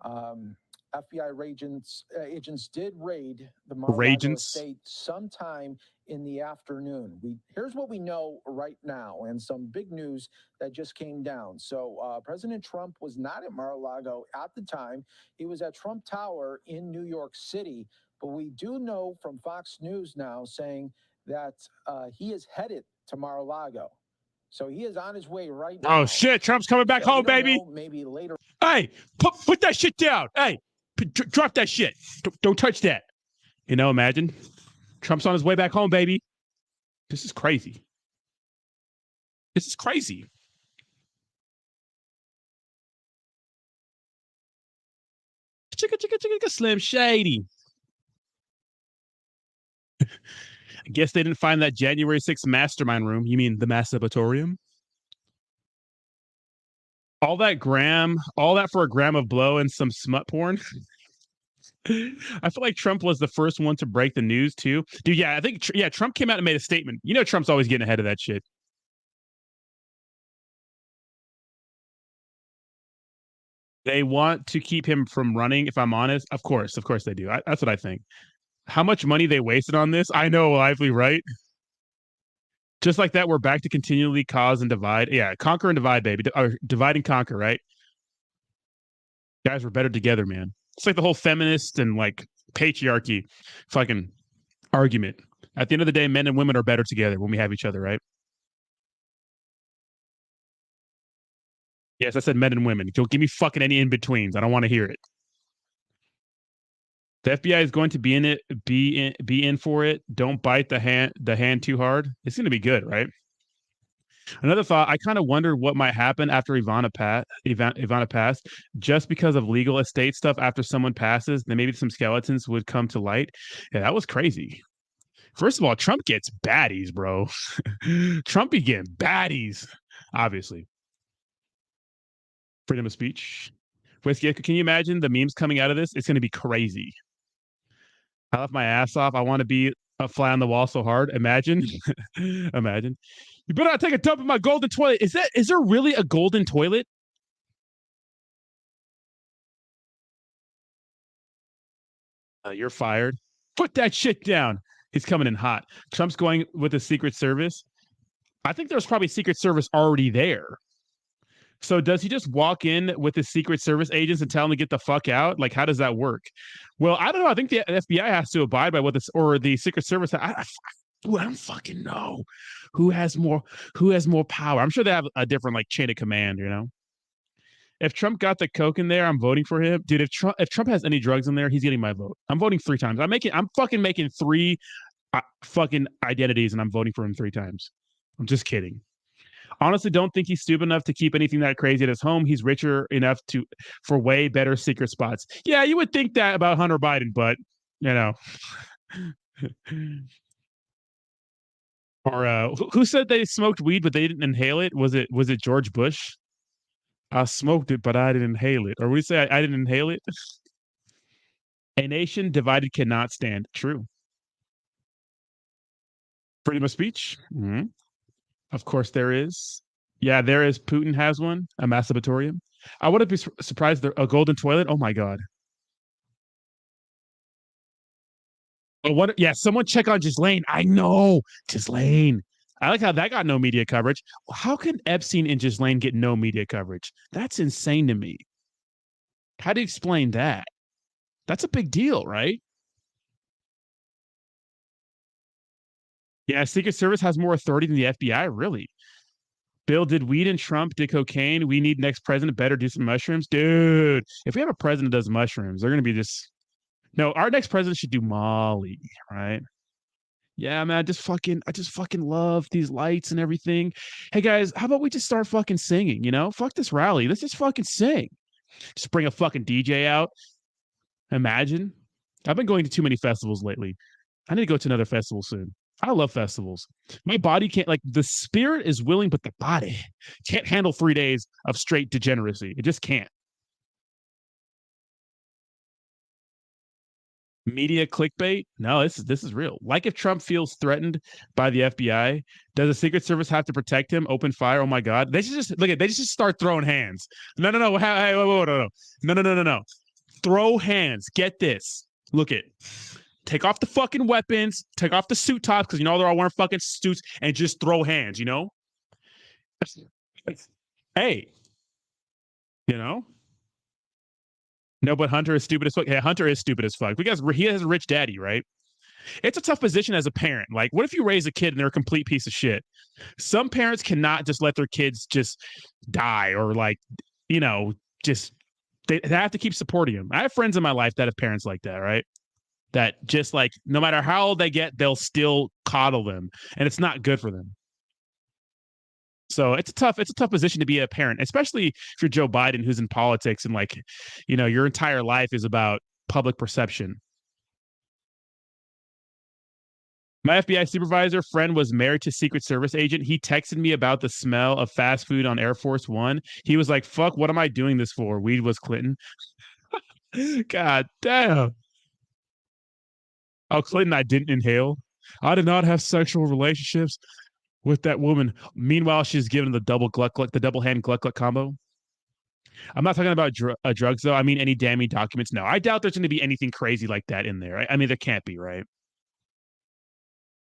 FBI agents did raid the Mar-a-Lago estate sometime in the afternoon. Here's what we know right now, and some big news that just came down. So President Trump was not at Mar-a-Lago at the time. He was at Trump Tower in New York City. But we do know from Fox News now saying that he is headed to Mar-a-Lago. So he is on his way right now. Oh, shit. Trump's coming back home, baby. Maybe later. Hey, put that shit down. Hey, drop that shit. Don't touch that. You know, imagine. Trump's on his way back home, baby. This is crazy. This is crazy. Chicka, Slim Shady. I guess they didn't find that January 6th mastermind room. You mean the masturbatorium? All that for a gram of blow and some smut porn. I feel like Trump was the first one to break the news too. Dude, yeah, I think Trump came out and made a statement. You know, Trump's always getting ahead of that shit. They want to keep him from running, if I'm honest. Of course they do. That's what I think. How much money they wasted on this? I know, Lively, right? Just like that, we're back to continually cause and divide. Yeah, conquer and divide, baby. Divide and conquer, right? Guys, we're better together, man. It's like the whole feminist and like patriarchy fucking argument. At the end of the day, men and women are better together when we have each other, right? Yes, I said men and women. Don't give me fucking any in-betweens. I don't want to hear it. The FBI is going to be in it, be in for it. Don't bite the hand too hard. It's going to be good, right? Another thought, I kind of wondered what might happen after Ivana passed, just because of legal estate stuff. After someone passes, then maybe some skeletons would come to light. Yeah, that was crazy. First of all, Trump gets baddies, bro. Trump be getting baddies, obviously. Freedom of speech. Whiskey, can you imagine the memes coming out of this? It's going to be crazy. I left my ass off. I want to be a fly on the wall so hard. Imagine. Imagine. You better not take a dump in my golden toilet. Is there really a golden toilet? You're fired. Put that shit down. He's coming in hot. Trump's going with the Secret Service. I think there's probably Secret Service already there. So does he just walk in with his Secret Service agents and tell them to get the fuck out? Like, how does that work? Well, I don't know. I think the FBI has to abide by what this, or the Secret Service. I don't fucking know who has more power. I'm sure they have a different like chain of command, you know. If Trump got the coke in there, I'm voting for him. Dude, if Trump has any drugs in there, he's getting my vote. I'm voting 3 times. I'm fucking making 3 fucking identities, and I'm voting for him 3 times. I'm just kidding. Honestly, don't think he's stupid enough to keep anything that crazy at his home. He's richer enough for way better secret spots. Yeah, you would think that about Hunter Biden, but you know. Or who said they smoked weed but they didn't inhale it? Was it George Bush? I smoked it, but I didn't inhale it. Or we say I didn't inhale it. A nation divided cannot stand. True. Freedom of speech. Mm-hmm. Of course there is. Yeah, there is. Putin has one, a masturbatorium. I wouldn't be surprised. A golden toilet. Oh my god. Oh, what? Yeah, someone check on Ghislaine. I know Ghislaine. I like how that got no media coverage. How can Epstein and Ghislaine get no media coverage? That's insane to me. How do you explain that? That's a big deal, right? Yeah, Secret Service has more authority than the FBI, really. Bill did weed and Trump did cocaine. We need next president better do some mushrooms. Dude, if we have a president that does mushrooms, they're going to be just... No, our next president should do Molly, right? Yeah, man, I just fucking love these lights and everything. Hey, guys, how about we just start fucking singing, you know? Fuck this rally. Let's just fucking sing. Just bring a fucking DJ out. Imagine. I've been going to too many festivals lately. I need to go to another festival soon. I love festivals. My body can't, like, the spirit is willing, but the body can't handle 3 days of straight degeneracy. It just can't. Media clickbait? No, this is real. Like, if Trump feels threatened by the FBI, does the Secret Service have to protect him? Open fire? Oh my God! They should just they just start throwing hands. No. Hey, no. Throw hands. Get this. Look it. Take off the fucking weapons. Take off the suit tops because they're all wearing fucking suits and just throw hands. Hey, No, but Hunter is stupid as fuck. Yeah, Hunter is stupid as fuck because he has a rich daddy, right? It's a tough position as a parent. Like, what if you raise a kid and they're a complete piece of shit? Some parents cannot just let their kids just die or just they have to keep supporting them. I have friends in my life that have parents like that, right? That just no matter how old they get, they'll still coddle them, and it's not good for them. So it's a tough position to be a parent, especially if you're Joe Biden, who's in politics and your entire life is about public perception. My FBI supervisor friend was married to Secret Service agent. He texted me about the smell of fast food on Air Force One. He was like, fuck, what am I doing this for? Weed was Clinton. God damn. Oh, Clinton, I didn't inhale. I did not have sexual relationships with that woman. Meanwhile, she's given the double hand gluck combo. I'm not talking about drugs, though. I mean, any damning documents. No, I doubt there's going to be anything crazy like that in there. I mean, there can't be, right?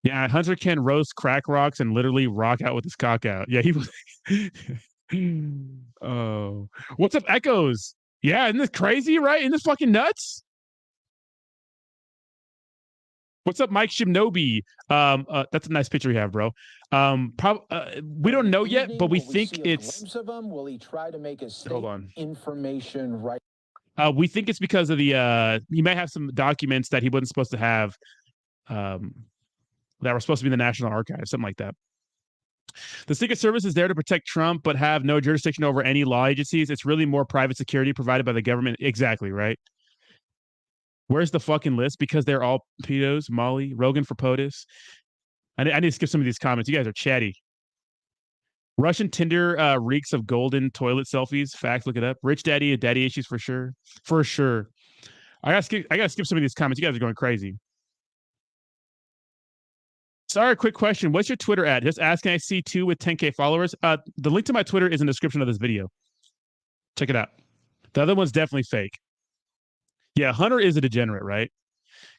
Yeah, Hunter can roast crack rocks and literally rock out with his cock out. Yeah, he was. Oh, what's up, Echoes? Yeah, isn't this crazy, right? Isn't this fucking nuts? What's up, Mike Shimnobi? That's a nice picture you have, bro. We don't know yet, but we think it's. Of him? Will he try to make a state Hold on. information right? We think it's because of the. He may have some documents that he wasn't supposed to have. That were supposed to be in the National Archives, something like that. The Secret Service is there to protect Trump, but have no jurisdiction over any law agencies. It's really more private security provided by the government. Exactly, right? Where's the fucking list? Because they're all pedos. Molly, Rogan for POTUS. I need to skip some of these comments. You guys are chatty. Russian Tinder reeks of golden toilet selfies. Facts, look it up. Rich daddy, daddy issues for sure. For sure. I gotta skip some of these comments. You guys are going crazy. Sorry, quick question. What's your Twitter at? Just asking. I see 2 with 10K followers. The link to my Twitter is in the description of this video. Check it out. The other one's definitely fake. Yeah, Hunter is a degenerate, right?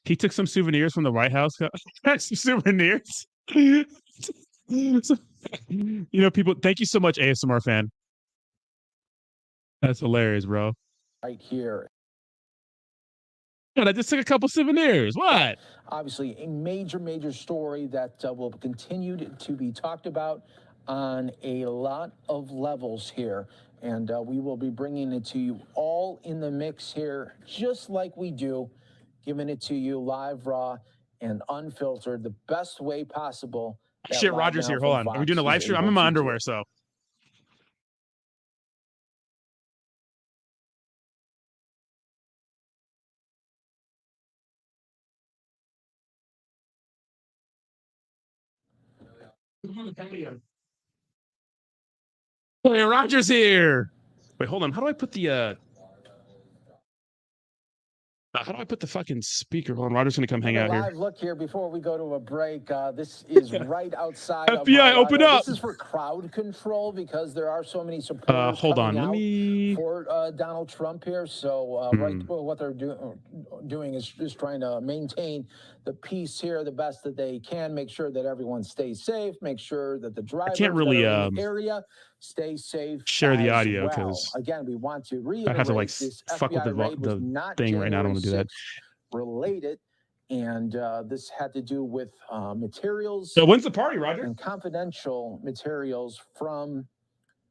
He took some souvenirs from the White House. Some souvenirs. People, thank you so much, ASMR fan. That's hilarious, bro. Right here. And I just took a couple souvenirs. What? Obviously, a major story that will continue to be talked about on a lot of levels here. And we will be bringing it to you all in the mix here, just like we do, giving it to you live, raw, and unfiltered, the best way possible. Shit, Roger's here. Hold on. Are we doing a live stream? I'm in my underwear, so. Hey, Roger's here. Wait, hold on. How do I put the fucking speaker? Hold on, Roger's gonna come hang out here. Live look here before we go to a break. This is right outside. FBI, open up. This is for crowd control because there are so many supporters. Hold on. Let me. For Donald Trump here. So what they're doing is just trying to maintain the peace here the best that they can. Make sure that everyone stays safe. Make sure that the drivers can't really in the area stay safe. Share the audio because again, we want to reiterate I have to this fuck with the thing right now. I don't want to do that. Related, and this had to do with materials. So when's the party, Roger? And confidential materials from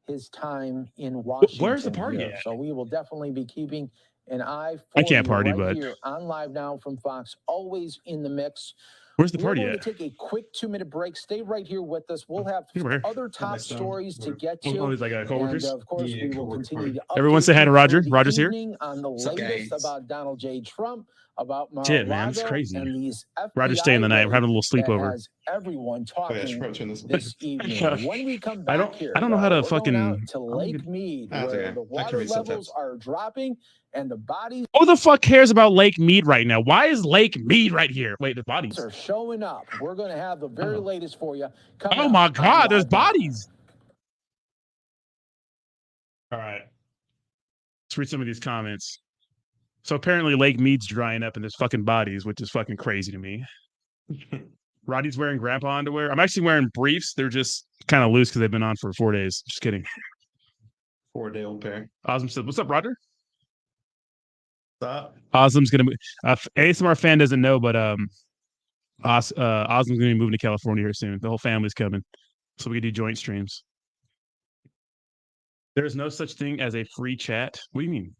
his time in Washington. Where's the party at? So we will definitely be keeping an eye for I can't party, right but here on Live Now from Fox, always in the mix Where's the We're party going at? to take a quick 2-minute break. Stay right here with us. We'll have other top stories to get to. Oh, he's like coworkers. And of course, we will continue to Everyone say hi to Roger. Roger's here. On the latest about Donald J. Trump, about Shit, man, it's Mar-a-Lago, crazy. and these FBI Roger's staying the night. We're having a little sleepover. has everyone talking this evening. When we come back here, I don't know how to we're fucking going out to Lake Mead, where the water levels are dropping and the bodies. Who the fuck cares about Lake Mead right now? Why is Lake Mead right here? Wait, the bodies are showing up. We're going to have the very latest for you. Oh my God, there's bodies. All right. Let's read some of these comments. So apparently Lake Mead's drying up and there's fucking bodies, which is fucking crazy to me. Roddy's wearing grandpa underwear. I'm actually wearing briefs. They're just kind of loose because they've been on for 4 days. Just kidding. 4-day-old pair. Osm said, "What's up, Roger?" Stop. Osm's gonna move. ASMR fan doesn't know, but Osm's gonna be moving to California here soon. The whole family's coming, so we can do joint streams. There's no such thing as a free chat. What do you mean?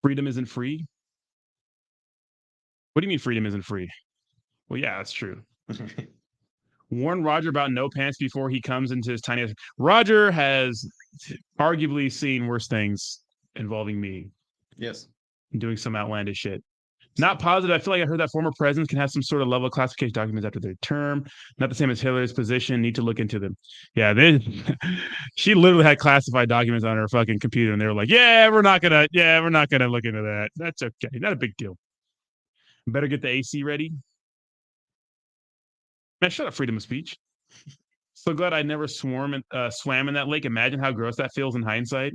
Freedom isn't free? What do you mean freedom isn't free? Well, yeah, that's true. Warn Roger about no pants before he comes into his tiny. Roger has arguably seen worse things involving me. Yes. Doing some outlandish shit. Not positive. I feel like I heard that former presidents can have some sort of level of classification documents after their term. Not the same as Hillary's position. Need to look into them. Yeah, she literally had classified documents on her fucking computer, and they were like, we're not gonna look into that. That's okay. Not a big deal. Better get the AC ready. Man, shut up, freedom of speech. So glad I never swam in that lake. Imagine how gross that feels in hindsight.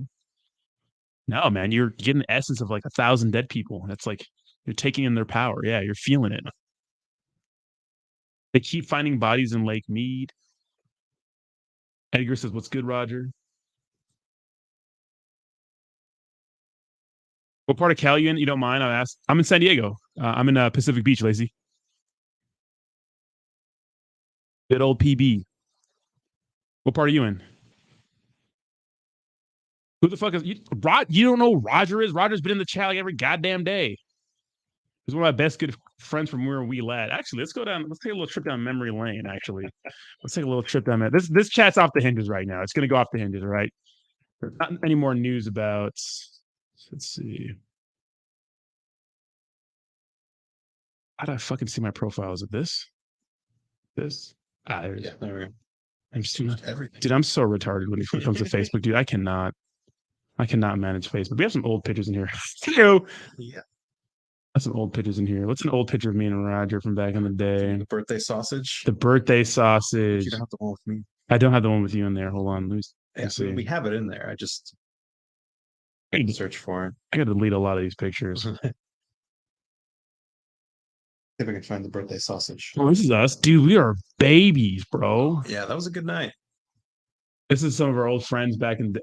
No, man, you're getting the essence of like 1,000 dead people. That's like you're taking in their power. Yeah, you're feeling it. They keep finding bodies in Lake Mead. Edgar says, "What's good, Roger?" What part of Cali you in? You don't mind? I asked. I'm in San Diego. I'm in Pacific Beach, Lacey. Good old PB. What part are you in? Who the fuck is you? You don't know who Roger is? Roger's been in the chat like every goddamn day. He's one of my best good friends from where we lad. Actually, let's go down. Let's take a little trip down memory lane. Actually, let's take a little trip down there. This chat's off the hinges right now. It's gonna go off the hinges, all right? There's not any more news about. Let's see. How did I fucking see my profile? Is it this? This? There we go. I'm just too much everything. Dude, I'm so retarded when it comes to Facebook, dude. I cannot manage Facebook. We have some old pictures in here. Yeah. That's some old pictures in here. What's an old picture of me and Roger from back in the day? The birthday sausage. The birthday sausage. You don't have the one with me. I don't have the one with you in there. Hold on. Let me see. We have it in there. I just need to search for it. I got to delete a lot of these pictures. See if I can find the birthday sausage. Oh, this is us. Dude, we are babies, bro. Yeah, that was a good night. This is some of our old friends back in the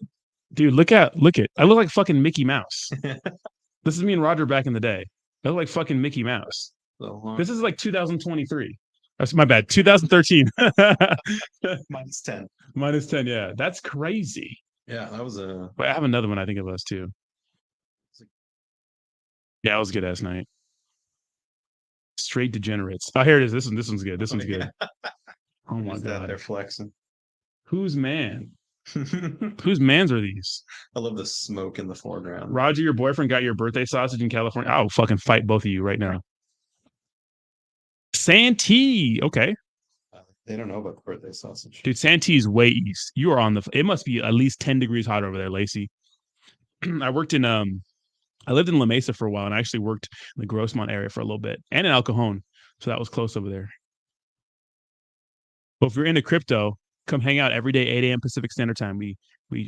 dude, look at I look like fucking Mickey Mouse. This is me and Roger back in the day. I look like fucking Mickey Mouse. This is like 2023. That's my bad. 2013. Minus 10. Minus 10, yeah. That's crazy. Yeah, that was a Wait, I have another one I think of us too. Yeah, it was a good ass night. Straight degenerates. Oh, here it is. This one's good. This one's good. Oh my god. They're flexing. Whose man? Whose mans are these? I love the smoke in the foreground. Roger, your boyfriend got your birthday sausage in California. I'll fucking fight both of you right now. Santee. Okay. They don't know about the birthday sausage. Dude, Santee is way east. You are on the it must be at least 10 degrees hotter over there, Lacey. I lived in La Mesa for a while, and I actually worked in the Grossmont area for a little bit and in El Cajon. So that was close over there. But if you're into crypto, come hang out every day, 8 a.m. Pacific Standard Time. We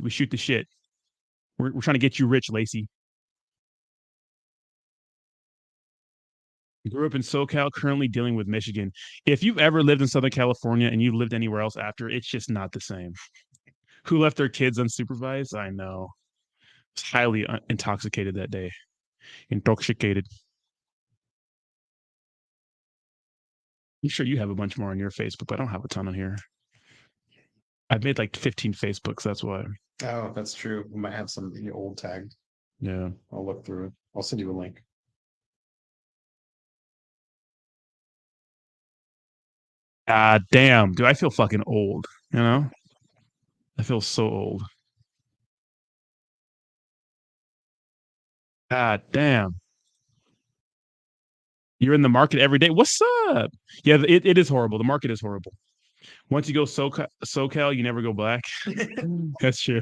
shoot the shit. We're trying to get you rich, Lacey. Grew up in SoCal, currently dealing with Michigan. If you've ever lived in Southern California and you've lived anywhere else after, it's just not the same. Who left their kids unsupervised? I know. I was highly intoxicated that day. Intoxicated. I'm sure you have a bunch more on your Facebook, but I don't have a ton on here. I've made like 15 Facebooks. That's why. Oh, that's true. We might have some old tagged. Yeah. I'll look through it. I'll send you a link. God damn, dude, I feel fucking old, you know? I feel so old. God damn. You're in the market every day. What's up? Yeah, it is horrible. The market is horrible. Once you go SoCal, you never go back. That's true.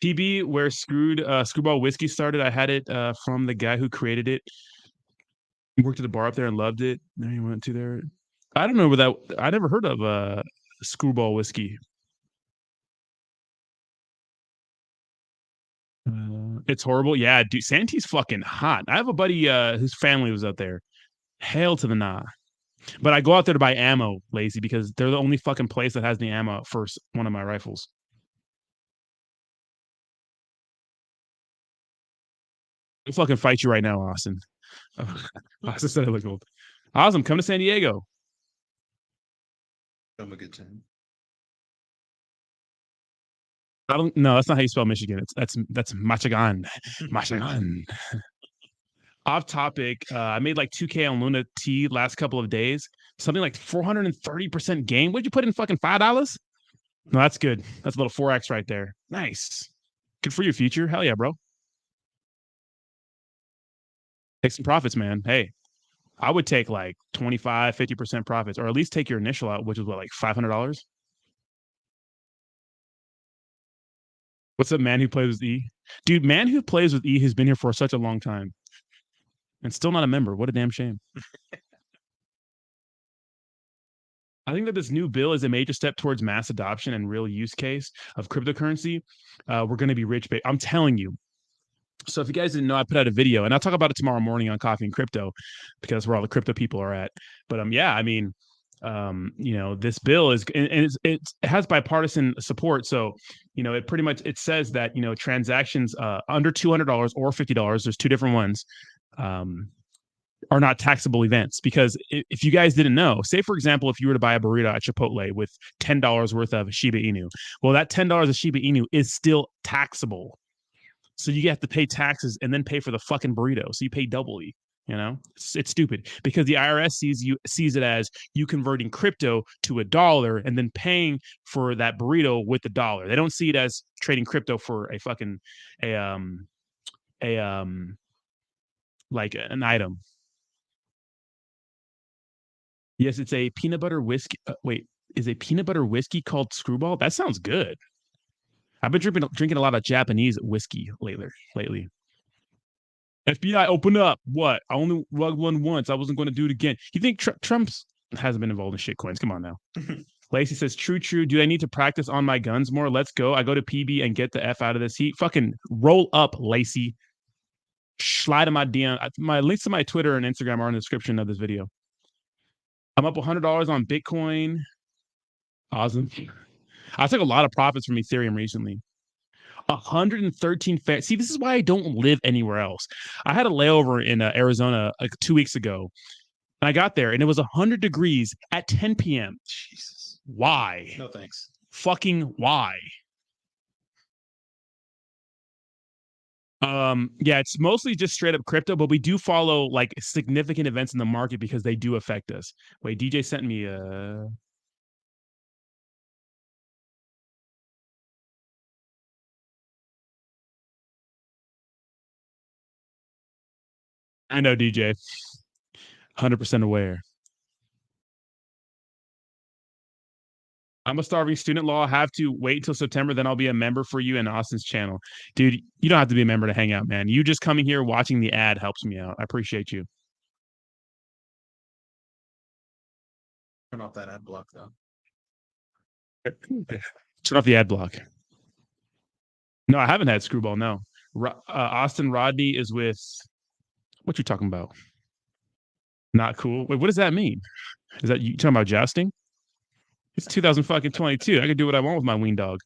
PB, where Screwball Whiskey started, I had it from the guy who created it. He worked at the bar up there and loved it. Then he went to there. I don't know where that. I never heard of Screwball Whiskey. It's horrible. Yeah, dude, Santee's fucking hot. I have a buddy whose family was out there. Hail to the nah. But I go out there to buy ammo, lazy, because they're the only fucking place that has the ammo for one of my rifles. I'll fucking fight you right now, Austin. Austin said I look old. Awesome, come to San Diego. Have a good time. I don't. No, that's not how you spell Michigan. That's Machigan. Machigan. Off topic. I made like 2K on Luna T last couple of days. Something like 430% gain. What'd you put in? Fucking $5? No, that's good. That's a little 4x right there. Nice. Good for your future. Hell yeah, bro. Take some profits, man. Hey, I would take like 25, 50% profits, or at least take your initial out, which is what, like $500? What's up, man who plays with E? Dude, man who plays with E has been here for such a long time and still not a member. What a damn shame. I think that this new bill is a major step towards mass adoption and real use case of cryptocurrency. We're going to be rich, I'm telling you. So if you guys didn't know, I put out a video, and I'll talk about it tomorrow morning on Coffee and Crypto, because that's where all the crypto people are at. But yeah, I mean, this bill is, and it has bipartisan support. So, it pretty much, it says that, transactions under $200 or $50, there's two different ones, are not taxable events. Because if you guys didn't know, say for example, if you were to buy a burrito at Chipotle with $10 worth of Shiba Inu, well, that $10 of Shiba Inu is still taxable. So you have to pay taxes and then pay for the fucking burrito. So you pay doubly. It's stupid, because the IRS sees it as you converting crypto to $1 and then paying for that burrito with the dollar. They don't see it as trading crypto for like an item. Yes, it's a peanut butter whiskey. Wait, is a peanut butter whiskey called Screwball? That sounds good. I've been drinking a lot of Japanese whiskey lately. FBI, open up. What? I only rugged one once. I wasn't going to do it again. You think Trump's hasn't been involved in shit coins? Come on now. Lacey says, true. Do I need to practice on my guns more? Let's go. I go to PB and get the F out of this heat. Fucking roll up, Lacey. Slide in my DM. My links to my Twitter and Instagram are in the description of this video. I'm up $100 on Bitcoin. Awesome. I took a lot of profits from Ethereum recently. 113. See, this is why I don't live anywhere else. I had a layover in Arizona like 2 weeks ago, and I got there, and it was 100 degrees at 10 p.m. Jesus. Why? No thanks. Fucking why? Yeah, it's mostly just straight up crypto, but we do follow like significant events in the market because they do affect us. Wait, DJ sent me I know, DJ. 100% aware. I'm a starving student, law. I have to wait until September, then I'll be a member for you and Austin's channel. Dude, you don't have to be a member to hang out, man. You just coming here watching the ad helps me out. I appreciate you. Turn off that ad block, though. Turn off the ad block. No, I haven't had Screwball, no. Austin Rodney is with... What you talking about? Not cool. Wait, what does that mean? Is that you talking about jousting? It's 2022. I can do what I want with my ween dog.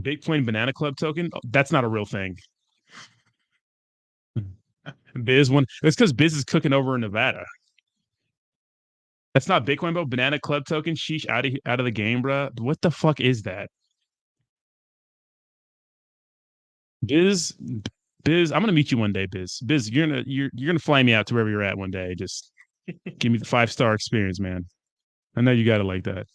Bitcoin Banana Club token? Oh, that's not a real thing. Biz one. It's because Biz is cooking over in Nevada. That's not Bitcoin, bro. Banana Club token. Sheesh, out of the game, bro. What the fuck is that? Biz, I'm gonna meet you one day, Biz. Biz, you're gonna fly me out to wherever you're at one day. Just Give me the 5-star experience, man. I know you got it like that.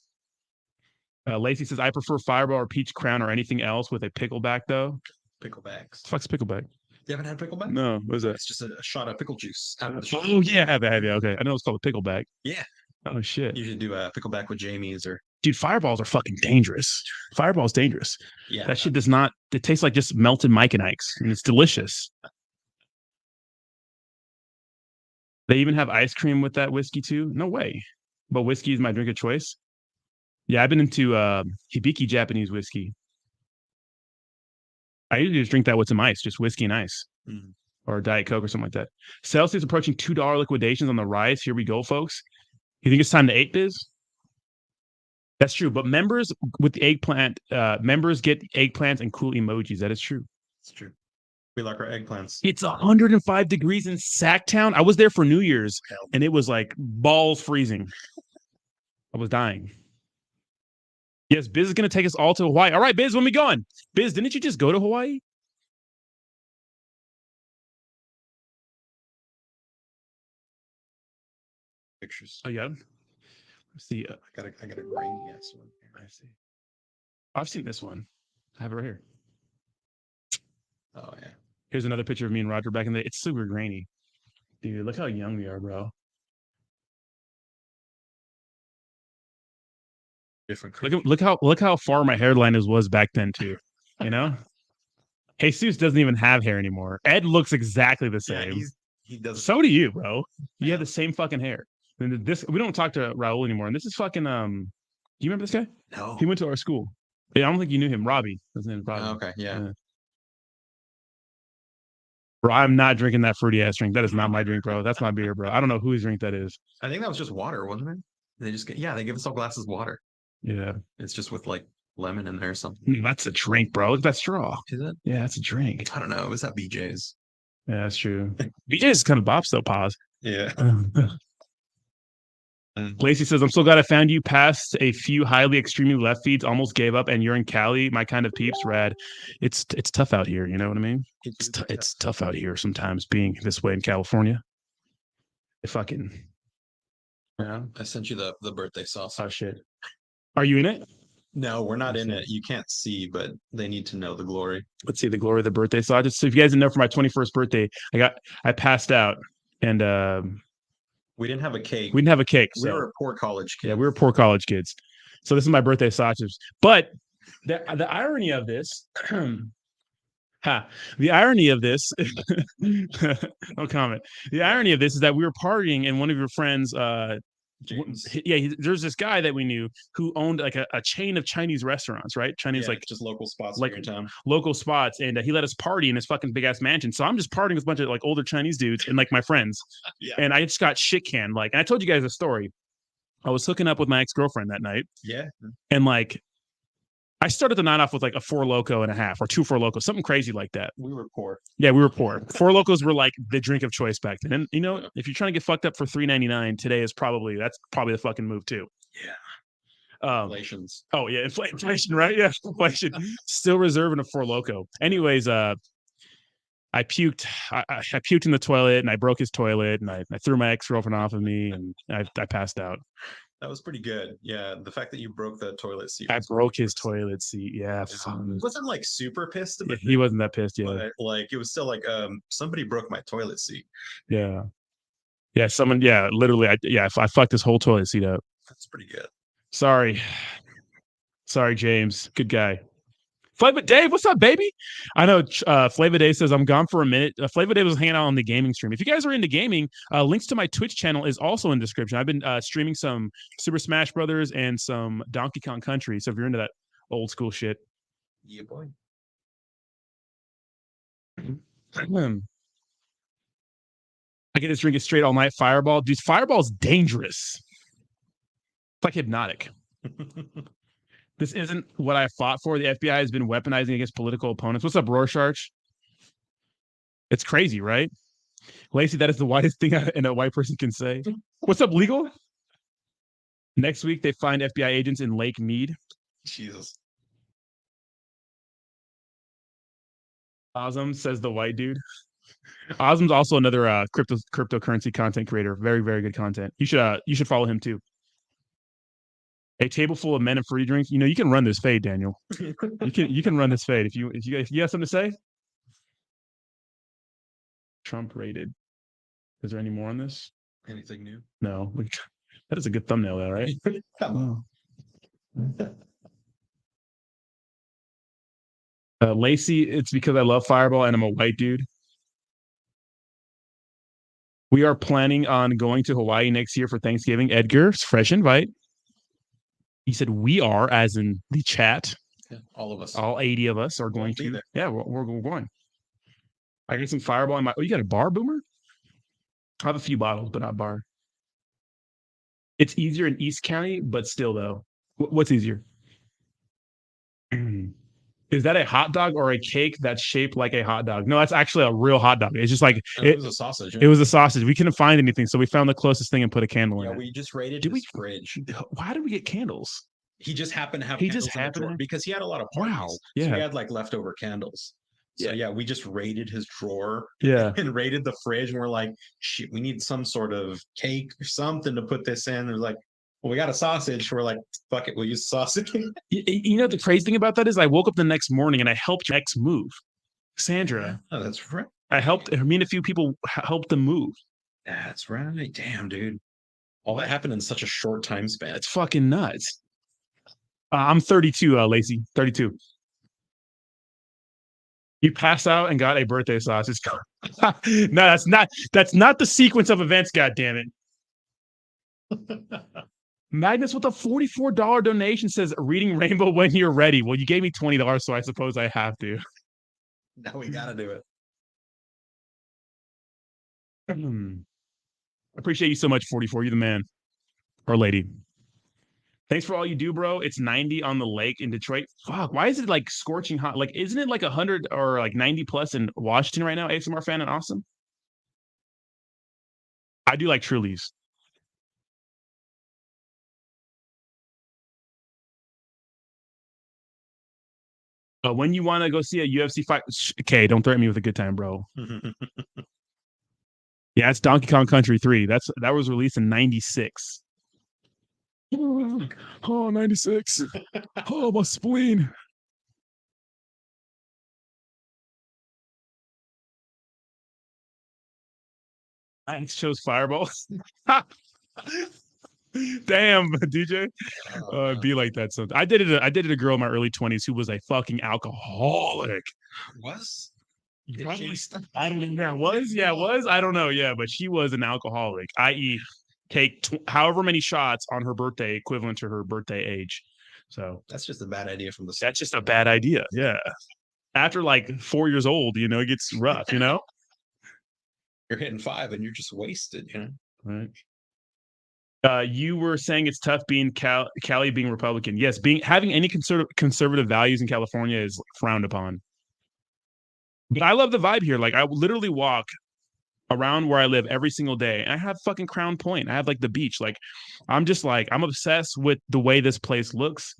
Lacey says, I prefer Fireball or Peach Crown or anything else with a pickleback, though. Picklebacks. The fuck's pickleback? You haven't had pickleback? No. What is that? It's just a shot of pickle juice. Oh, yeah. I have it. Okay. I know it's called a pickleback. Yeah. Oh, shit. You should do a pickleback with Jamie's or... Dude, Fireballs are fucking dangerous. Fireball's dangerous. Yeah. That shit does not... It tastes like just melted Mike and Ike's, and it's delicious. They even have ice cream with that whiskey, too? No way. But whiskey is my drink of choice? Yeah, I've been into Hibiki Japanese whiskey. I usually just drink that with some ice, just whiskey and ice. Or Diet Coke or something like that. Celsius approaching $2 liquidations on the rise. Here we go, folks. You think it's time to 8-biz? That's true. But members with the eggplant, members get eggplants and cool emojis. That is true. It's true. We like our eggplants. It's 105 degrees in Sacktown. I was there for New Year's, and it was like balls freezing. I was dying. Yes, Biz is going to take us all to Hawaii. All right, Biz, when we going? Biz, didn't you just go to Hawaii? Pictures. Oh, yeah. Let's see. I got a grainy ass one. I see. I've seen this one. I have it right here. Oh, yeah. Here's another picture of me and Roger back in the day. It's super grainy. Dude, look how young we are, bro. Different. Look how far my hairline was back then too. You know? Jesus doesn't even have hair anymore. Ed looks exactly the same. Yeah, he does. So do you, bro. You have the same fucking hair. And this we don't talk to Raul anymore. And this is fucking do you remember this guy? No. He went to our school. Yeah, I don't think you knew him. Robbie. His name is Robbie. Oh, okay, yeah. Bro, I'm not drinking that fruity ass drink. That is not my drink, bro. That's my beer, bro. I don't know whose drink that is. I think that was just water, wasn't it? They give us all glasses of water. Yeah. It's just with like lemon in there or something. That's a drink, bro. Look at that straw. Is it? Yeah, that's a drink. I don't know. It was at BJ's. Yeah, that's true. BJ's is kind of bops though, pause. Yeah. Lacey says, I'm so glad I found you. Past a few highly extremely left feeds, almost gave up, and you're in Cali. My kind of peeps, rad. It's tough out here, you know what I mean? It's tough out here sometimes being this way in California. Yeah. I sent you the birthday sauce. Oh shit. Are you in it? No, we're not in it. You can't see, but they need to know the glory. Let's see the glory of the birthday. So if you guys didn't know, for my 21st birthday, I passed out, and we didn't have a cake. We didn't have a cake. We were poor college kids. Yeah, we were poor college kids. So this is my birthday sausages. But the irony of this, the irony of this, no comment. The irony of this is that we were partying, and one of your friends, James. There's this guy that we knew who owned like a chain of Chinese restaurants, right? Chinese, like just local spots, like in your town. Local spots, and he let us party in his fucking big ass mansion. So I'm just partying with a bunch of like older Chinese dudes and like my friends, and I just got shit canned. Like, and I told you guys a story. I was hooking up with my ex-girlfriend that night, and like I started the night off with like a 4 Loko and a half or 2 4 Loko, something crazy like that. We were poor. Yeah, we were poor. 4 Locos were like the drink of choice back then. And you know, if you're trying to get fucked up for $3.99 today, that's probably the fucking move too. Yeah. Inflations. Oh yeah, inflation, right? Yeah, inflation. Still reserving a 4 Loko. Anyways, I puked. I puked in the toilet, and I broke his toilet, and I threw my ex-girlfriend off of me, and I passed out. That was pretty good. Yeah, the fact that you broke the toilet seat. I broke his toilet seat. Yeah, wasn't like super pissed about it. He wasn't that pissed. Yeah, but, like it was still like somebody broke my toilet seat. Yeah, someone. Yeah, literally. I fucked this whole toilet seat up. That's pretty good. Sorry, James. Good guy. Flavor Dave, what's up, baby? I know Flavor Dave says I'm gone for a minute. Flavor Dave was hanging out on the gaming stream. If you guys are into gaming, links to my Twitch channel is also in the description. I've been streaming some Super Smash Brothers and some Donkey Kong Country. So if you're into that old school shit, yeah, boy. I get this drink it straight all night. Fireball, dude. Fireball's dangerous. It's like hypnotic. This isn't what I fought for. The FBI has been weaponizing against political opponents. What's up, Rorschach? It's crazy, right? Lacey, that is the whitest thing a white person can say. What's up, legal? Next week, they find FBI agents in Lake Mead. Jesus. Awesome, says the white dude. Osm's also another cryptocurrency content creator. Very, very good content. You should follow him too. A table full of men and free drinks. You can run this fade, Daniel. You can run this fade if you have something to say. Trump rated. Is there any more on this? Anything new? No. That is a good thumbnail, though, right? Come on. Lacey, it's because I love Fireball and I'm a white dude. We are planning on going to Hawaii next year for Thanksgiving. Edgar's fresh invite. He said we are, as in the chat. Yeah, all of us. All 80 of us are going to. There. Yeah, we're going. I got some Fireball in my. Oh, you got a bar, Boomer? I have a few bottles, but not bar. It's easier in East County, but still, though. What's easier? Is that a hot dog or a cake that's shaped like a hot dog? No, that's actually a real hot dog. It's just like it was a sausage. It was a sausage. We couldn't find anything, so we found the closest thing and put a candle in it. Yeah, we just raided his fridge. Why did we get candles? He just happened to have candles in the drawer because he had a lot of parties. Wow. Yeah. So he had like leftover candles. So yeah, we just raided his drawer. Yeah. And raided the fridge, and we're like, shit, we need some sort of cake or something to put this in. They're like, well, we got a sausage. We're like, fuck it, we'll use sausage. The crazy thing about that is I woke up the next morning and I helped X move. Sandra. Oh, that's right. Me and a few people helped them move. That's right. Damn, dude. All that happened in such a short time span. It's fucking nuts. I'm 32, Lacey. 32. You passed out and got a birthday sausage. No, that's not the sequence of events, goddammit. Magnus with a $44 donation says reading Rainbow when you're ready. Well, you gave me $20, so I suppose I have to. Now we gotta do it. Appreciate you so much, 44. You're the man. Or lady. Thanks for all you do, bro. It's 90 on the lake in Detroit. Fuck, why is it like scorching hot? Like, isn't it like 100 or like 90 plus in Washington right now? ASMR fan and awesome. I do like Trulies. When you want to go see a UFC fight, okay, don't threaten me with a good time, bro. Yeah, it's Donkey Kong Country 3. That was released in 96. Oh, 96. Oh, my spleen. I chose Fireball. Damn, DJ. Be like that sometimes. I dated a girl in my early 20s who was a fucking alcoholic. Was? I don't know. Was? Yeah, was. I don't know. Yeah, but she was an alcoholic, i.e., take however many shots on her birthday, equivalent to her birthday age. So that's just a bad idea from the start. That's just a bad idea. Yeah. After like 4 years old, it gets rough, You're hitting 5 and you're just wasted, Right. You were saying it's tough being Cali being Republican. Yes, having any conservative values in California is frowned upon. But I love the vibe here. Like I literally walk around where I live every single day, and I have fucking Crown Point. I have like the beach. Like I'm obsessed with the way this place looks.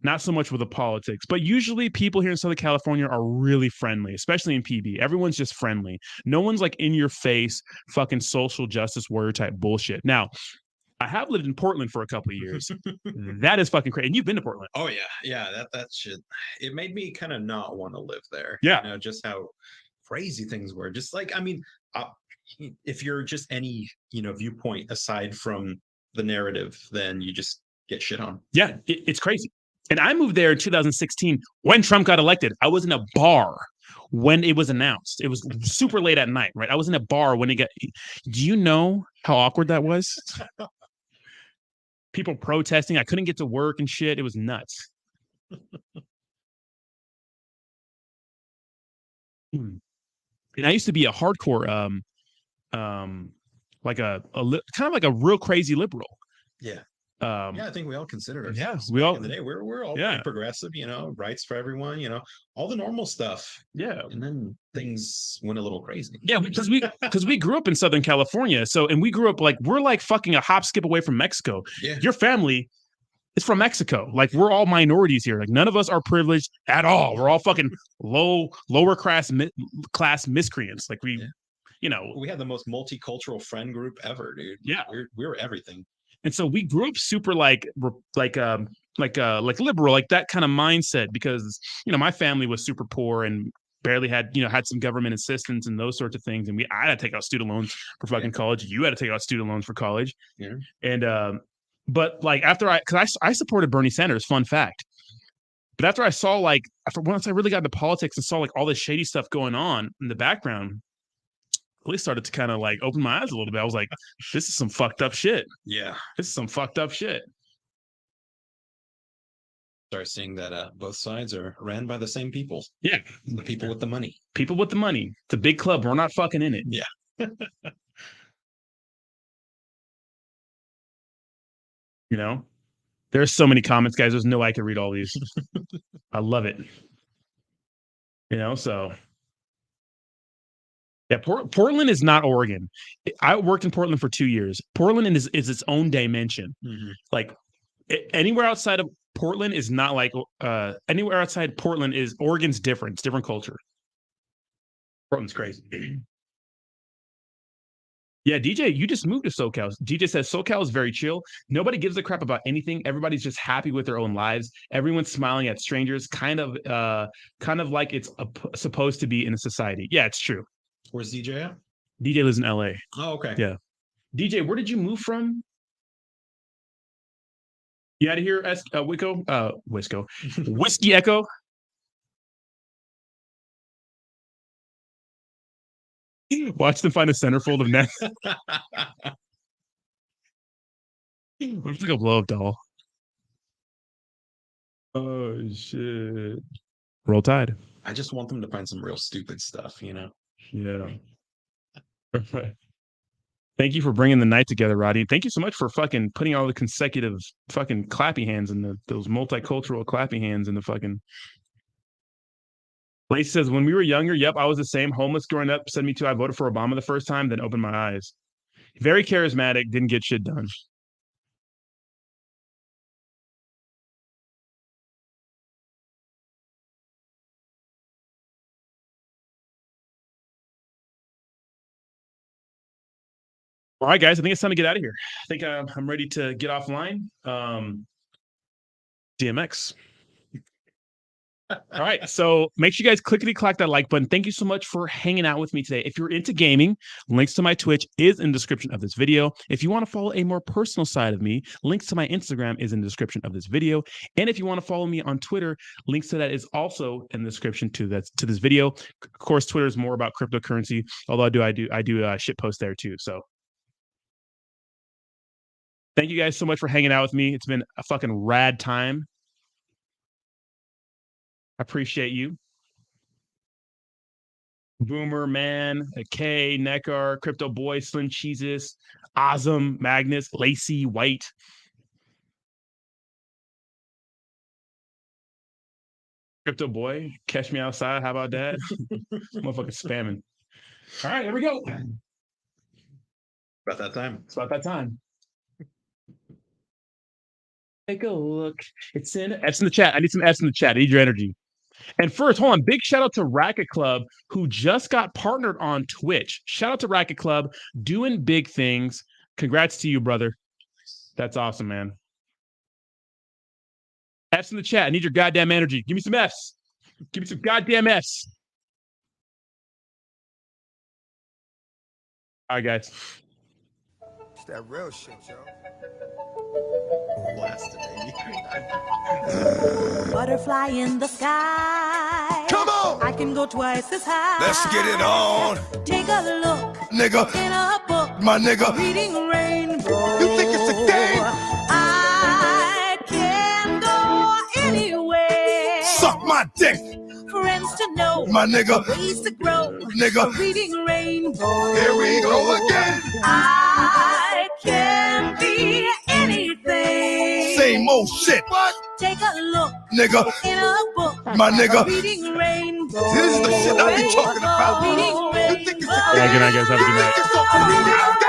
Not so much with the politics, but usually people here in Southern California are really friendly, especially in PB. Everyone's just friendly. No one's like in your face, fucking social justice warrior type bullshit. Now, I have lived in Portland for a couple of years. That is fucking crazy. And you've been to Portland. Oh yeah. Yeah. That shit. It made me kind of not want to live there. Yeah. Just how crazy things were. Just like, if you're just any, viewpoint aside from the narrative, then you just get shit on. Yeah. It's crazy. And I moved there in 2016 when Trump got elected. I was in a bar when it was announced. It was super late at night, right? I was in a bar when it got. Do you know how awkward that was? People protesting. I couldn't get to work and shit. It was nuts. And I used to be a hardcore, like kind of like a real crazy liberal. Yeah. I think we all consider ourselves. Yeah, we all. In the day, we're all pretty progressive. Rights for everyone. All the normal stuff. Yeah. And then things went a little crazy. Yeah, because we grew up in Southern California. And we grew up we're like fucking a hop skip away from Mexico. Yeah. Your family It's from Mexico. Like, we're all minorities here. Like, none of us are privileged at all. We're all fucking lower class miscreants. Like, we have the most multicultural friend group ever, dude. Yeah, we're everything. And so we grew up super like liberal, like that kind of mindset, because my family was super poor and barely had some government assistance and those sorts of things, and I had to take out student loans for fucking college. You had to take out student loans for college. Yeah. And but like because I supported Bernie Sanders, fun fact. But after I saw once I really got into politics and saw like all this shady stuff going on in the background, really started to kind of like open my eyes a little bit. I was like, this is some fucked up shit. Yeah. This is some fucked up shit. Start seeing that both sides are ran by the same people. Yeah. The people with the money. People with the money. It's a big club. We're not fucking in it. Yeah. There's so many comments, guys. There's no way I can read all these. I love it. So yeah, Portland is not Oregon. I worked in Portland for 2 years. Portland is its own dimension. Mm-hmm. Like anywhere outside of Portland is not like anywhere outside Portland is Oregon's different. It's different culture. Portland's crazy. Yeah, DJ, you just moved to SoCal. DJ says SoCal is very chill. Nobody gives a crap about anything. Everybody's just happy with their own lives. Everyone's smiling at strangers, kind of like it's supposed to be in a society. Yeah, it's true. Where's DJ at? DJ lives in LA. Oh, okay. Yeah. DJ, where did you move from? You out of here, Whiskey Echo. Watch them find a centerfold of nets. What if it's like a blow-up doll? Oh shit! Roll Tide. I just want them to find some real stupid stuff, Yeah. Thank you for bringing the night together, Roddy. Thank you so much for fucking putting all the consecutive fucking clappy hands in those multicultural clappy hands in the fucking. Lace says, when we were younger, yep, I was the same. Homeless growing up. Send me too. I voted for Obama the first time, then opened my eyes. Very charismatic, didn't get shit done. All right, guys, I think it's time to get out of here. I think I'm ready to get offline. DMX. All right, so make sure you guys clickety-clack that like button. Thank you so much for hanging out with me today. If you're into gaming, links to my Twitch is in the description of this video. If you want to follow a more personal side of me, links to my Instagram is in the description of this video. And if you want to follow me on Twitter, links to that is also in the description to this video. Of course, Twitter is more about cryptocurrency, although I do shit post there too. So thank you guys so much for hanging out with me. It's been a fucking rad time. I appreciate you. Boomer, Man, K, Neckar, Crypto Boy, Slim Cheeses, Ozum, Magnus, Lacey, White. Crypto Boy, catch me outside. How about that? Motherfucking spamming. All right, here we go. About that time. It's about that time. Take a look. It's in F's in the chat. I need some F's in the chat. I need your energy. And first, hold on. Big shout out to Racket Club, who just got partnered on Twitch. Shout out to Racket Club, doing big things. Congrats to you, brother. That's awesome, man. F's in the chat. I need your goddamn energy. Give me some F's. Give me some goddamn F's. All right, guys. It's that real shit, yo. Blasted, baby. Butterfly in the sky. Come on! I can go twice as high. Let's get it on. Take a look, nigga. In a book, my nigga. Reading rainbow. You think it's a game? I can go anywhere. Suck my dick. Friends to know, my nigga. Ways to grow, nigga. Reading rainbow. Here we go again. I can be anything. Same old shit. What? Take a look, nigga. In a book, my nigga. Reading rainbow. This is the shit I be talking about. Reading rainbow. Yeah, good night, guys. Have a good night.